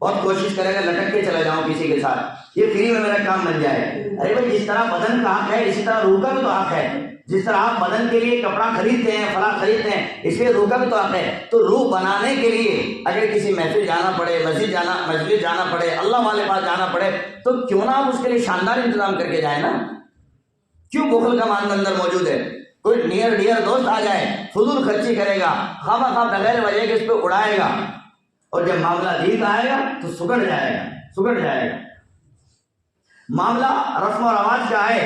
بہت کوشش کرے گا لٹک کے چلا جاؤں کسی کے ساتھ، یہ فری میں میرا کام بن جائے۔ ارے بھائی جس طرح بدن کا حق ہے اسی طرح روح کا بھی تو حق ہے۔ جس طرح آپ بدن کے لیے کپڑا خریدتے ہیں، فلاں خریدتے ہیں، اس لیے روح کا بھی تو حق ہے۔ تو روح بنانے کے لیے اگر کسی محفل جانا پڑے، مسجد جانا پڑے، اللہ والے پاس جانا پڑے، تو کیوں نہ آپ اس کے لیے شاندار انتظام کر کے جائیں نا؟ کیوں بخل کا مان اندر موجود ہے؟ کوئی نیئر ڈیئر دوست آ جائے، فضول خرچی کرے گا، خواہ بغیر وجہ کے اس پہ اڑائے گا، اور جب معاملہ دین کا آئے گا تو سکڑ جائے گا۔ معاملہ رسم و رواج کا ہے،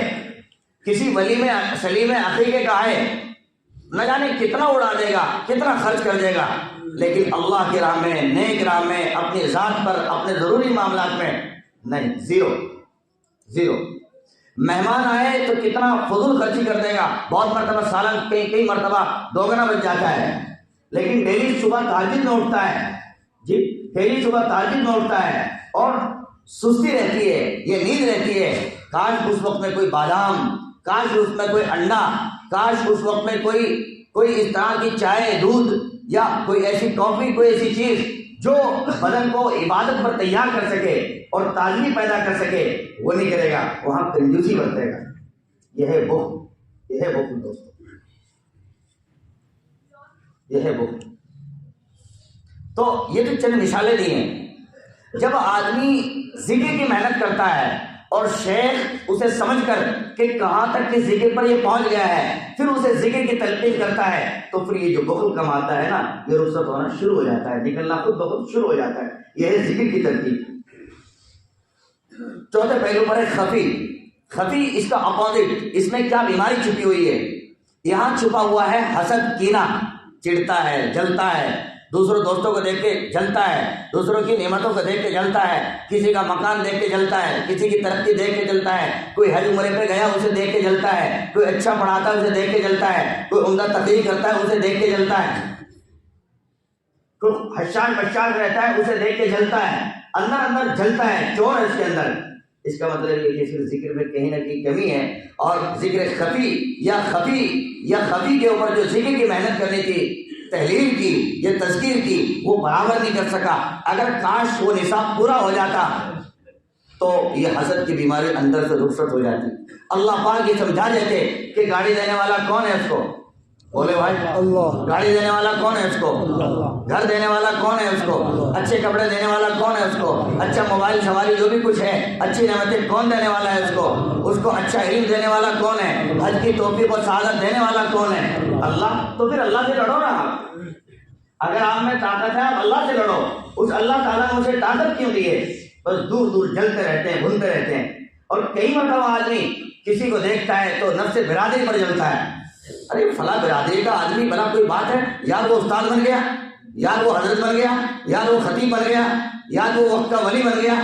کسی ولی میں سلیم عقیقے کا ہے، نہ جانے کتنا اڑا دے گا، کتنا خرچ کر دے گا، لیکن اللہ کی راہ میں، نیک راہ میں، اپنی ذات پر، اپنے ضروری معاملات میں نہیں، زیرو۔ مہمان آئے تو کتنا فضول خرچی کر دے گا، بہت مرتبہ سالن کئی مرتبہ دوگنا بچ جاتا ہے، لیکن ڈیلی صبح تہجد میں اٹھتا ہے، اور سستی رہتی ہے، یہ نیند رہتی ہے۔ کاش اس وقت میں کوئی بادام، کاش اس میں کوئی انڈا، کاش اس وقت میں کوئی اس طرح کی چائے، دودھ، یا کوئی ایسی کافی، کوئی ایسی چیز جو بدن کو عبادت پر تیار کر سکے اور تازگی پیدا کر سکے، وہ نہیں کرے گا، وہاں کنجوسی برتے گا۔ یہ ہے بخل دوستو، یہ ہے بخل۔ تو یہ تو چند مثالیں دی ہیں۔ جب آدمی ذکر کی محنت کرتا ہے اور شیخ اسے سمجھ کر کہ کہاں تک کہ ذکر پر یہ پہنچ گیا ہے، پھر اسے ذکر کی تلقین کرتا ہے، تو پھر یہ جو بخل کماتا ہے نا، یہ رخصت ہونا شروع ہو جاتا ہے، نکلنا خود بخود شروع ہو جاتا ہے۔ یہ ہے ذکر کی ترتیب۔ چوتھے پہلو پر ہے خفی، اس کا اپوزٹ، اس میں کیا بیماری چھپی ہوئی ہے؟ یہاں چھپا ہوا ہے حسد، کینہ، چڑھتا ہے، جلتا ہے، دوسروں دوستوں کو دیکھ کے جلتا ہے، دوسروں کی نعمتوں کو دیکھ کے جلتا ہے، کسی کا مکان دیکھ کے جلتا ہے، کسی کی ترقی دیکھ کے جلتا ہے، کوئی حج عمرے پہ گیا اسے دیکھ کے جلتا ہے، کوئی اچھا پڑھاتا ہے اسے دیکھ کے جلتا ہے، کوئی عمدہ تقریر کرتا ہے اسے دیکھ کے جلتا ہے، کوئی حشاش بشاش رہتا ہے اسے دیکھ کے جلتا ہے، اندر جلتا ہے، چور ہے اس کے اندر۔ اس کا مطلب یہ کہ صرف ذکر میں کہیں نہ کہیں کمی ہے، اور ذکر خفی کے اوپر جو ذکر کی محنت کرنی تھی، تحلیل کی یا تذکیر کی، وہ برابر نہیں کر سکا۔ اگر کاش وہ نصاب پورا ہو جاتا تو یہ حسد کی بیماری اندر سے رخصت ہو جاتی۔ اللہ پاک یہ سمجھا دیتے کہ گاڑی دینے والا کون ہے اس کو، بولے بھائی اللہ، گاڑی دینے والا کون ہے اس کو، گھر دینے والا کون ہے اس کو، اچھے کپڑے دینے والا کون ہے اس کو، اچھا موبائل سواری جو بھی کچھ ہے، اچھی نعمتیں کون دینے والا ہے اس کو اچھا علم دینے والا کون ہے، حج کی توفیق اور سعادت دینے والا کون ہے؟ اللہ۔ تو پھر اللہ سے لڑو نا۔ اگر آپ میں طاقت ہے آپ اللہ سے لڑو، اس اللہ تعالیٰ نے اسے طاقت کیوں دی ہے؟ بس دور جلتے رہتے ہیں، بھونتے رہتے ہیں۔ اور کئی مرتبہ آدمی کسی کو دیکھتا ہے تو نفس برادری پر جلتا ہے، ارے فلاں برادری کا آدمی بنا کوئی بات ہے، یار وہ استاد بن گیا، یار وہ حضرت بن گیا، یار وہ خطیب بن گیا، یار وہ وقت کا ولی بن گیا۔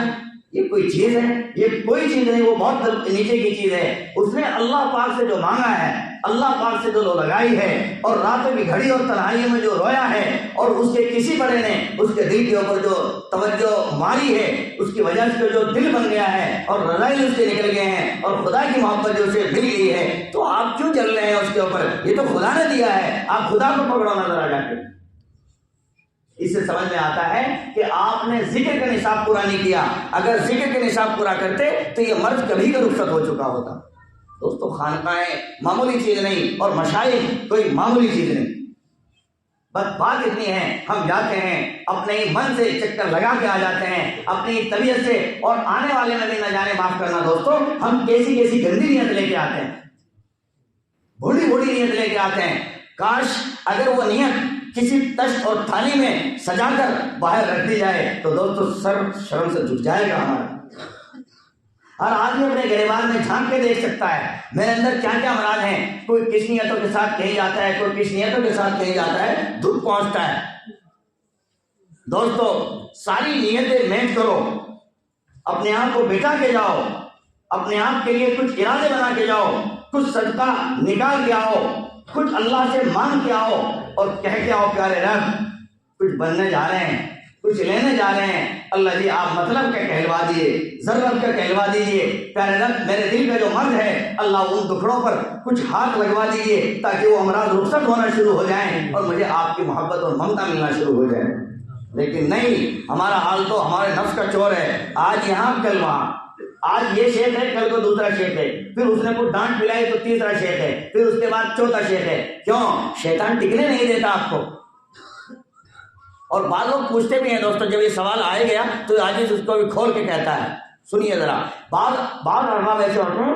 یہ کوئی چیز ہے؟ یہ کوئی چیز نہیں، وہ بہت نیچے کی چیز ہے۔ اس نے اللہ پاک سے جو مانگا ہے، اللہ پاک سے جو لگائی ہے، اور راتوں کی گھڑی اور تنہائیوں میں جو رویا ہے، اور اس کے کسی بڑے نے اس کے دل کے اوپر جو توجہ ماری ہے، اس کی وجہ سے جو دل بن گیا ہے اور رضائل اس سے نکل گئے ہیں، اور خدا کی محبت جو اسے مل گئی ہے، تو آپ کیوں چل رہے ہیں اس کے اوپر؟ یہ تو خدا نے دیا ہے، آپ خدا کو پکڑو نظر آ جاتے۔ اس سے سمجھ میں آتا ہے کہ آپ نے ذکر کا نصاب پورا نہیں کیا۔ اگر ذکر کا نصاب پورا کرتے تو یہ مرض کبھی کا رخصت ہو چکا ہوتا۔ دوستو خانقاہیں معمولی چیز نہیں، اور مشائخ کوئی معمولی چیز نہیں۔ بس بات اتنی ہے، ہم جاتے ہیں اپنے ہی من سے چکر لگا کے آ جاتے ہیں، اپنی طبیعت سے، اور آنے والے میں بھی نہ جانے، معاف کرنا دوستو، ہم کیسی گندی نیت لے کے آتے ہیں، بھولی نیت لے کے آتے ہیں۔ کاش اگر وہ نیت کسی تشت اور تھالی میں سجا کر باہر رکھ دی جائے تو دوستو سر شرم سے جھک جائے گا ہمارا۔ ہر آدمی اپنے گریبان میں جھانک کے دیکھ سکتا ہے میرے اندر کیا کیا امراض ہیں۔ کوئی کس نیتوں کے ساتھ کہیں جاتا ہے، کوئی کس نیتوں کے ساتھ کہیں جاتا ہے، دکھ پہنچتا ہے۔ دوستو ساری نیتیں میٹ کرو، اپنے آپ کو بٹا کے جاؤ، اپنے آپ کے لیے کچھ ارادے بنا کے جاؤ، کچھ صدقہ نکال کے آؤ، کچھ اللہ سے مانگ کے آؤ، اور کہہ کے آؤ پیارے رب کچھ بننے جا رہے ہیں، کچھ لینے جا رہے ہیں، اللہ جی آپ مطلب کا کہلوا دیجیے، ضرورت کا کہلوا دیجیے، پیارے رب میرے دل کا جو مرض ہے اللہ ان دکھڑوں پر کچھ ہاتھ لگوا دیجیے تاکہ وہ امراض رخصت ہونا شروع ہو جائیں اور مجھے آپ کی محبت اور ممتا ملنا شروع ہو جائے۔ لیکن نہیں، ہمارا حال تو ہمارے نفس کا چور ہے، آج یہاں کل وہاں، آج یہ شیخ ہے کل کو دوسرا شیخ ہے، پھر اس نے کوئی ڈانٹ پلائی تو تیسرا شیخ ہے، پھر اس کے بعد چوتھا شیخ ہے. کیوں؟ شیطان ٹکنے نہیں دیتا آپ کو. اور بعض لوگ پوچھتے بھی ہیں دوستوں، جب یہ سوال آئے گیا تو عاجز اس کو بھی کھول کے کہتا ہے. سنیے ذرا، بعض ارباب ایسے ہوتے ہیں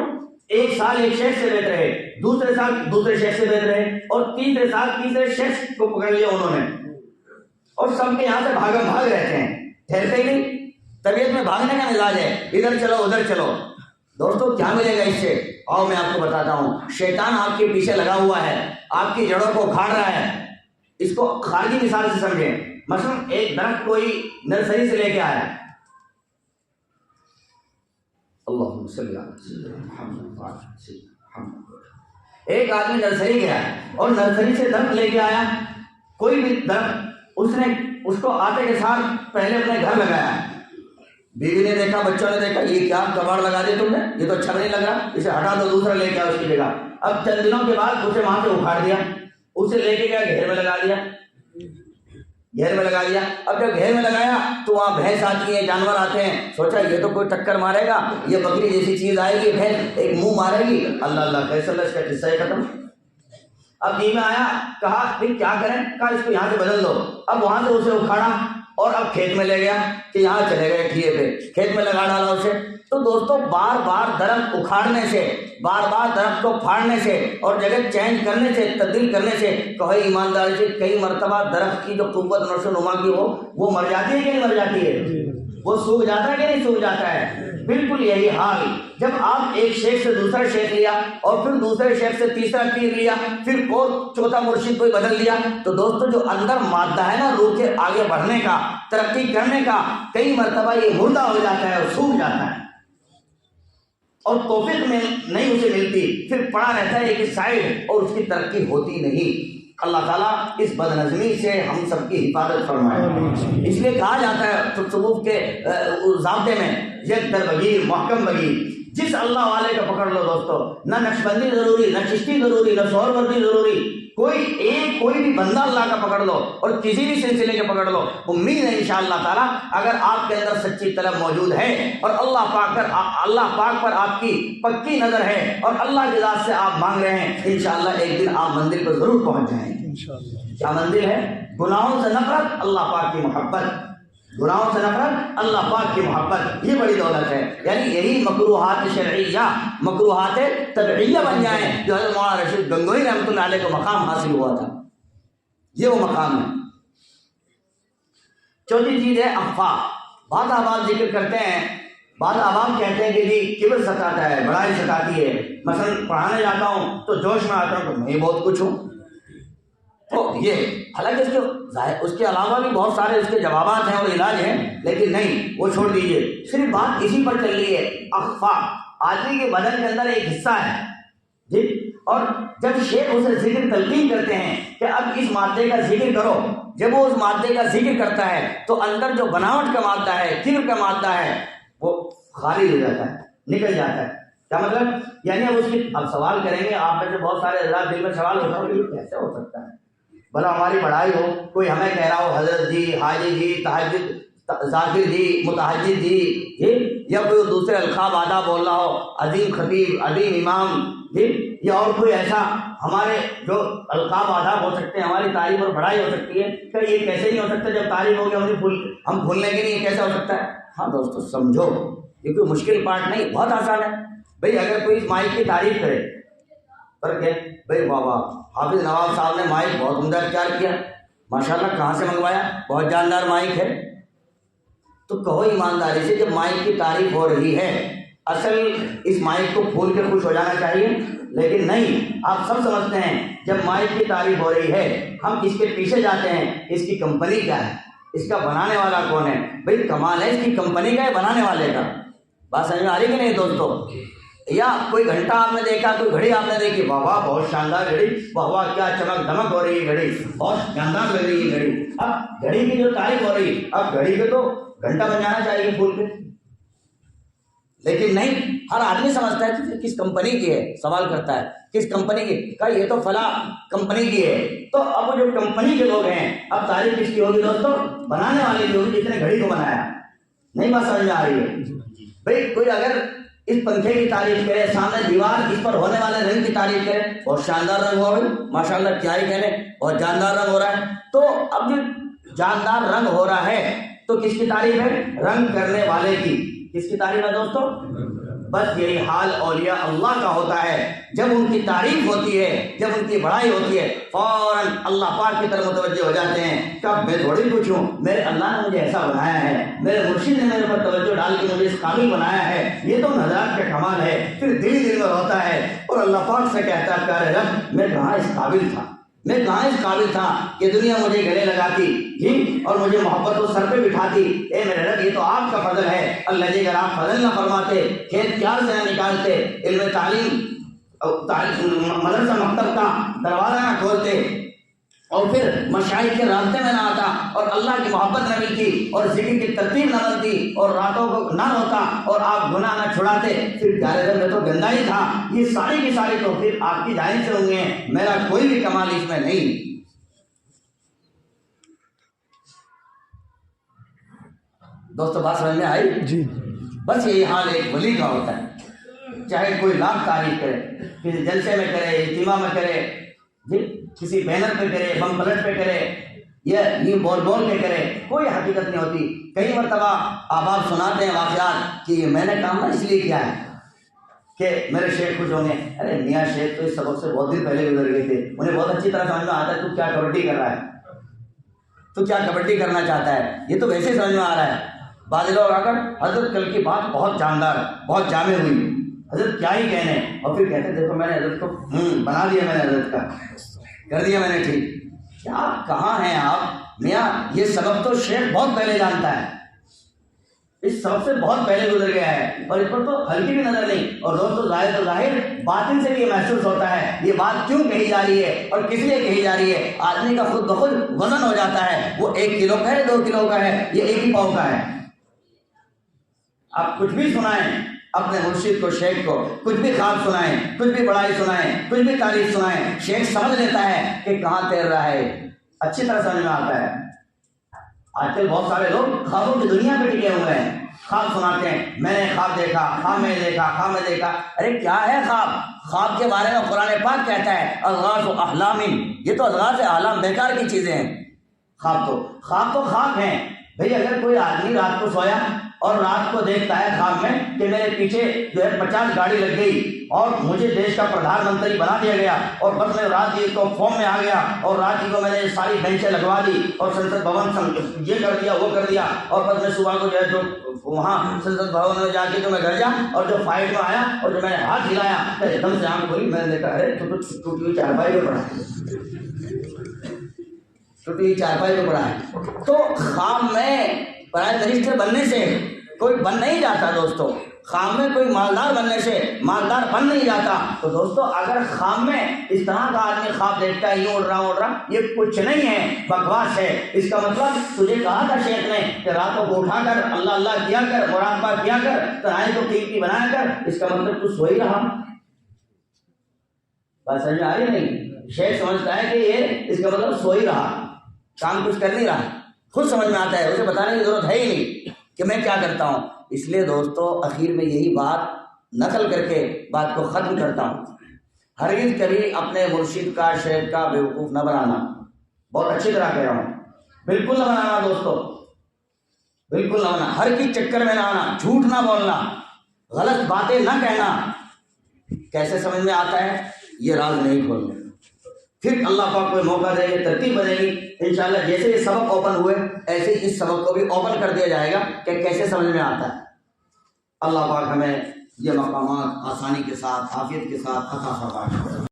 ایک سال ایک شیخ سے بیٹھ رہے، دوسرے سال دوسرے شیخ سے بیٹھ رہے، اور تیسرے سال تیسرے شیخ کو پکڑ لیا انہوں نے، اور سب کے یہاں سے بھاگم بھاگ رہتے ہیں، ٹھہرتے ہی نہیں. طبیعت میں بھاگنے کا مزاج ہے، ادھر چلو ادھر چلو. دوستوں کیا ملے گا اس سے؟ آؤ میں آپ کو بتاتا ہوں. شیطان آپ کے پیچھے لگا ہوا ہے، آپ کی جڑوں کو اکھاڑ رہا ہے. اس کو خارجی مثال سے سمجھیں. مثلا ایک درخت کوئی نرسری سے لے کے آیا، اللہم صلی علی محمد، ایک آدمی نرسری گیا اور نرسری سے درخت لے کے آیا، کوئی بھی درخت. اس نے اس کو آتے کے ساتھ پہلے اپنے گھر لگایا. بیوی نے دیکھا، بچوں نے دیکھا، یہ کیا کباڑ لگا دیا تم نے، یہ تو اچھا نہیں لگ رہا، اسے ہٹا دو، دوسرا لے کے آؤ اس کی جگہ. اب چند دنوں کے بعد اسے وہاں سے اکھاڑ دیا، اسے لے کے گیا گھیر میں لگا دیا، گھیر میں لگا دیا. اب جب گھیر میں لگایا تو وہاں بھینس آتی ہے، جانور آتے ہیں، سوچا یہ تو کوئی ٹکر مارے گا، یہ بکری جیسی چیز آئے گی، بھینس ایک منہ مارے گی، اللہ اللہ فیصلہ، اس کا قصہ ہی ختم. اب جی میں آیا، کہا بھائی کیا کریں، کہا اس کو یہاں سے بدل دو. اب وہاں سے اسے اکھاڑا اور اب کھیت میں لے گیا کہ یہاں چلے گئے ٹھیے پہ، کھیت میں لگا ڈالا اسے. تو دوستوں بار بار درخت اکھاڑنے سے، بار بار درخت کو پھاڑنے سے اور جگہ چینج کرنے سے، تبدیل کرنے سے، کہو ایمانداری سے کئی مرتبہ درخت کی جو قوت نشو نما کی ہو وہ مر جاتی ہے کہ نہیں مر جاتی ہے؟ وہ سوکھ جاتا ہے کہ نہیں سوکھ جاتا ہے؟ بالکل یہی حال. جب آپ ایک شیخ سے دوسرا شیخ لیا اور پھر دوسرے شیخ سے تیسرا پیر لیا، پھر اور چوتھا مرشد کوئی بدل لیا، تو دوستوں جو اندر مادہ ہے نا روح کے آگے بڑھنے کا، ترقی کرنے کا، کئی مرتبہ یہ مردہ ہو جاتا ہے اور سوکھ جاتا ہے اور توفیق میں نہیں اسے ملتی، پھر پڑا رہتا ہے ایک سائڈ اور اس کی ترقی ہوتی نہیں. اللہ تعالیٰ اس بدنظمی سے ہم سب کی حفاظت فرمائے. اس لیے کہا جاتا ہے تصوف کے ضابطے میں، یک در بگیر محکم بگیر. جس اللہ والے کا پکڑ لو دوستو، نہ نقشبندی ضروری، نہ چشتی ضروری، نہ سہروردی ضروری، کوئی بھی بندہ اللہ کا پکڑ لو اور کسی بھی سلسلے کے پکڑ لو. امید ہے انشاءاللہ تعالیٰ اگر آپ کے اندر سچی طلب موجود ہے اور اللہ پاک پر آپ کی پکی نظر ہے اور اللہ کی ذات سے آپ مانگ رہے ہیں، انشاءاللہ ایک دن آپ منزل پر ضرور پہنچ جائیں گے. کیا منزل ہے؟ گناہوں سے نفرت، اللہ پاک کی محبت. گناہوں سے نفرت، اللہ پاک کی محبت، یہ بڑی دولت ہے. یعنی یہی مکروہات شرعیہ، مکروہات طبعیہ بن جائیں جو حضرت مولانا رشید گنگوہی رحمۃ اللہ علیہ کو مقام حاصل ہوا تھا. یہ وہ مقام ہے. چوتھی چیز ہے اخفا. بعض احباب ذکر کرتے ہیں، بعض احباب کہتے ہیں کہ جی کبر ستاتا ہے، بڑائی ستاتی ہے. مثلا پڑھانے جاتا ہوں تو جوش میں آتا ہوں کہ میں بہت کچھ ہوں. تو یہ حالانکہ اس کے علاوہ بھی بہت سارے اس کے جوابات ہیں اور علاج ہیں، لیکن نہیں، وہ چھوڑ دیجئے. صرف بات اسی پر چل رہی ہے. اخفا آدمی کے بدن کے اندر ایک حصہ ہے جی، اور جب شیخ اسے ذکر تلقین کرتے ہیں کہ اب اس مادے کا ذکر کرو، جب وہ اس مادے کا ذکر کرتا ہے تو اندر جو بناوٹ کا مادہ ہے، کبر کا مادہ ہے، وہ خارج ہو جاتا ہے، نکل جاتا ہے. کیا مطلب؟ یعنی اب اس کی اب سوال کریں گے آپ میں سے بہت سارے حضرات دل میں سوال ہوتا ہے، یہ کیسے ہو سکتا ہے؟ بھلا ہماری پڑھائی ہو، کوئی ہمیں کہہ رہا ہو حضرت جی، حاجی جی، تہجد ذاکر جی، متحجد جی، یا کوئی دوسرے القاب آداب بول رہا ہو، عظیم خطیب، عظیم امام جی، یا اور کوئی ایسا، ہمارے جو القاب آداب ہو سکتے ہیں، ہماری تعریف اور بڑائی ہو سکتی ہے. کہ یہ کیسے نہیں ہو سکتا؟ جب تعریف ہوگی ہم بھولنے کے لیے کیسے ہو سکتا ہے؟ ہاں دوستو سمجھو، یہ کوئی مشکل پارٹ نہیں، بہت آسان ہے. بھئی اگر کوئی اس مائک کی تعریف کرے پر کہ بھئی بابا حافظ نواب صاحب نے مائک بہت عمدہ اختیار کیا، ماشاءاللہ کہاں سے منگوایا، بہت جاندار مائک ہے، تو کہو ایمانداری سے جب مائک کی تعریف ہو رہی ہے، اصل اس مائک کو پھول کے خوش ہو جانا چاہیے، لیکن نہیں. آپ سب سمجھتے ہیں جب مائک کی تعریف ہو رہی ہے ہم اس کے پیچھے جاتے ہیں، اس کی کمپنی کیا ہے، اس کا بنانے والا کون ہے. بھئی کمال ہے اس کی کمپنی کا ہے، بنانے والے کا. بات سمجھ میں آ رہی کہ نہیں دوستو؟ یا کوئی گھنٹہ آپ نے دیکھا، کوئی گھڑی آپ نے دیکھی، واہ واہ بہت شاندار گھڑی، واہ واہ کیا چمک دمک ہو رہی ہے گھڑی، بہت شاندار لگ رہی ہے گھڑی. اب گھڑی کی جو تعریف ہو رہی، اب گھڑی کے تو گھنٹہ بن جانا چاہیے پھول کے. لیکن نہیں، ہر آدمی سمجھتا ہے کہ کس کمپنی کی ہے، سوال کرتا ہے کس کمپنی کی، کہا یہ تو فلاں کمپنی کی ہے۔ تو اب وہ جو کمپنی کے لوگ ہیں، اب تعریف کس کی ہوگی دوستو؟ بنانے والے کی ہوگی جس نے گھڑی کو بنایا۔ نہیں بات سمجھ میں آ رہی ہے بھائی؟ کوئی اگر اس پنکھے کی تعریف کرے، سامنے دیوار اس پر ہونے والے رنگ کی تعریف کرے، بہت شاندار رنگ ہوا بھائی، ماشاء اللہ کیا ہی کہنے، بہت جاندار رنگ ہو رہا ہے۔ تو اب جو جاندار رنگ ہو رہا ہے تو کس کی تعریف ہے؟ رنگ کرنے والے کی۔ کس کی تعریف ہے دوستو؟ بس یہی حال اولیاء اللہ کا ہوتا ہے، جب ان کی تعریف ہوتی ہے، جب ان کی بڑائی ہوتی ہے، فوراً اللہ پاک کی طرف متوجہ ہو جاتے ہیں کہ اب میں تھوڑی کچھ ہوں، میرے اللہ نے مجھے ایسا بنایا ہے، میرے مرشد نے میرے پر توجہ ڈال کے مجھے اس قابل بنایا ہے، یہ تو نظارت کا کمال ہے۔ پھر دل دل میں ہوتا ہے اور اللہ پاک سے کہتا ہے پیارے رب میں کہاں اس قابل تھا، میں کہاں اس قابل تھا کہ دنیا مجھے گلے لگاتی جی اور مجھے محبت و سر پہ بٹھاتی۔ اے میرے رب یہ تو آپ کا فضل ہے۔ اللہ جی اگر آپ فضل نہ فرماتے، کھیت کیار سے نہ نکالتے، علم تعلیم مدرسہ مکتب کا دروازہ نہ کھولتے، اور پھر مشائخ کے راستے میں نہ آتا، اور اللہ کی محبت نہ ملتی، اور ذکر کی ترتیب نہ بنتی، اور راتوں کو نہ ہوتا، اور آپ گناہ نہ چھڑاتے، پھر پیارے رب میں تو گندا ہی تھا۔ یہ ساری کی ساری توفیق آپ کی جانب سے ہوں گے، میرا کوئی بھی کمال اس میں نہیں۔ دوستو بات سمجھ میں آئی جی؟ بس یہی حال ایک ولی کا ہوتا ہے، چاہے کوئی لاکھ تعریف کرے، کسی جلسے میں کرے، اجتماع میں کرے جی، کسی بینر پہ کرے، بم پلٹ پہ کرے، یا یوں بول بول کے کرے، کوئی حقیقت نہیں ہوتی۔ کئی مرتبہ آپ سناتے ہیں واقعات کہ میں نے کام نہ اس لیے کیا ہے کہ میرے شیخ خوش ہوں گے، ارے میاں شیخ تو اس سبق سے بہت دن پہلے گزر گئے تھے، انہیں بہت اچھی طرح سمجھ میں آتا ہے تو کیا کبڈی کر رہا ہے، تو کیا کبڈی کرنا چاہتا ہے، یہ تو ویسے سمجھ میں آ رہا ہے۔ بعض لوگ آ کر حضرت کل کی بات بہت جاندار، بہت جامع ہوئی، حضرت کیا ہی کہنے، اور پھر کہتے دیکھو میں نے حضرت کو بنا دیا، میں نے حضرت کا کر دیا میں نے ٹھیک۔ کیا کہاں ہیں آپ میاں؟ یہ سبق تو شیخ بہت پہلے جانتا ہے، اس سبق سے بہت پہلے گزر گیا ہے، اور اس پر تو ہلکی بھی نظر نہیں۔ اور دوستو ظاہر باطن سے بھی یہ محسوس ہوتا ہے یہ بات کیوں کہی جا رہی ہے اور کس لیے کہی جا رہی ہے۔ آدمی کا خود بخود وزن ہو جاتا ہے، وہ 1 کلو کا ہے، 2 کلو کا ہے، یہ 1 ہی پاؤ کا ہے۔ آپ کچھ بھی سنائیں اپنے مرشد کو، شیخ کو، کچھ بھی خواب سنائیں، کچھ بھی بڑائی سنائیں، کچھ بھی تعریف سنائیں، شیخ سمجھ لیتا ہے کہ کہاں تیر رہا ہے، اچھی طرح سمجھ میں آتا ہے۔ آج کل بہت سارے لوگ خوابوں کی دنیا پہ ٹکے ہوئے ہیں، خواب سناتے ہیں، میں نے خواب دیکھا، خواب میں دیکھا، خواب میں دیکھا۔ ارے کیا ہے خواب؟ خواب کے بارے میں قرآن پاک کہتا ہے اضغاث احلام، یہ تو اضغاث احلام بیکار کی چیزیں ہیں۔ خواب تو خواب ہیں بھئی۔ اگر کوئی آدمی رات کو سویا اور رات کو دیکھتا ہے خواب میں کہ میرے پیچھے جو ہے 50 گاڑی لگ گئی اور مجھے دیش کا پردھان منتری بنا دیا گیا، اور بس میں رات جی کو فارم میں آ گیا، اور رات جی کو میں نے ساری بینچیں لگوا دی، اور سنسد بھون یہ کر دیا وہ کر دیا، اور بس میں صبح کو جو ہے جو وہاں سنسد بھون میں جا کے جو میں گھر جا، اور جو فائٹ میں آیا اور جو میں نے ہاتھ ہلایا ایک دم سے آنکھ کھولی، میں نے دیکھا ارے تو ٹوٹی ہوئی چارپائی پہ پڑا ہے، ٹوٹی ہوئی چارپائی پہ پڑا ہے۔ تو خواب میں پرائم منسٹر بننے سے کوئی بن نہیں جاتا دوستو، خواب میں کوئی مالدار بننے سے مالدار بن نہیں جاتا۔ تو دوستو اگر خواب میں اس طرح کا آدمی خواب دیکھتا ہے، یوں اڑ رہا، یہ کچھ نہیں ہے، بکواس ہے۔ اس کا مطلب تجھے کہا تھا شیخ نے کہ راتوں کو اٹھا کر اللہ اللہ کیا کر، مراقبہ کیا کر، تنہائی کو قیمتی بنایا کر، اس کا مطلب تو سو ہی رہا۔ بات سمجھ میں آ رہی نہیں؟ شیخ سمجھتا ہے کہ یہ اس کا مطلب سو ہی رہا، کام کچھ کر نہیں رہا، خود سمجھ میں آتا ہے، اسے بتانے کی ضرورت ہے ہی نہیں کہ میں کیا کرتا ہوں۔ اس لیے دوستو اخیر میں یہی بات نقل کر کے بات کو ختم کرتا ہوں، ہرگز کبھی اپنے مرشد کا، شیخ کا بیوقوف نہ بنانا۔ بہت اچھی طرح کہہ رہا ہوں، بالکل نہ بنانا دوستو، بالکل نہ بنانا، ہر کی چکر میں نہ آنا، جھوٹ نہ بولنا، غلط باتیں نہ کہنا۔ کیسے سمجھ میں آتا ہے یہ راز نہیں کھولنا، پھر اللہ پاک کو موقع دے گی، ترتیب بنے گی انشاءاللہ۔ جیسے یہ سبق اوپن ہوئے ایسے ہی اس سبق کو بھی اوپن کر دیا جائے گا کہ کیسے سمجھ میں آتا ہے۔ اللہ پاک ہمیں یہ مقامات آسانی کے ساتھ، عافیت کے ساتھ عطا فرمائے۔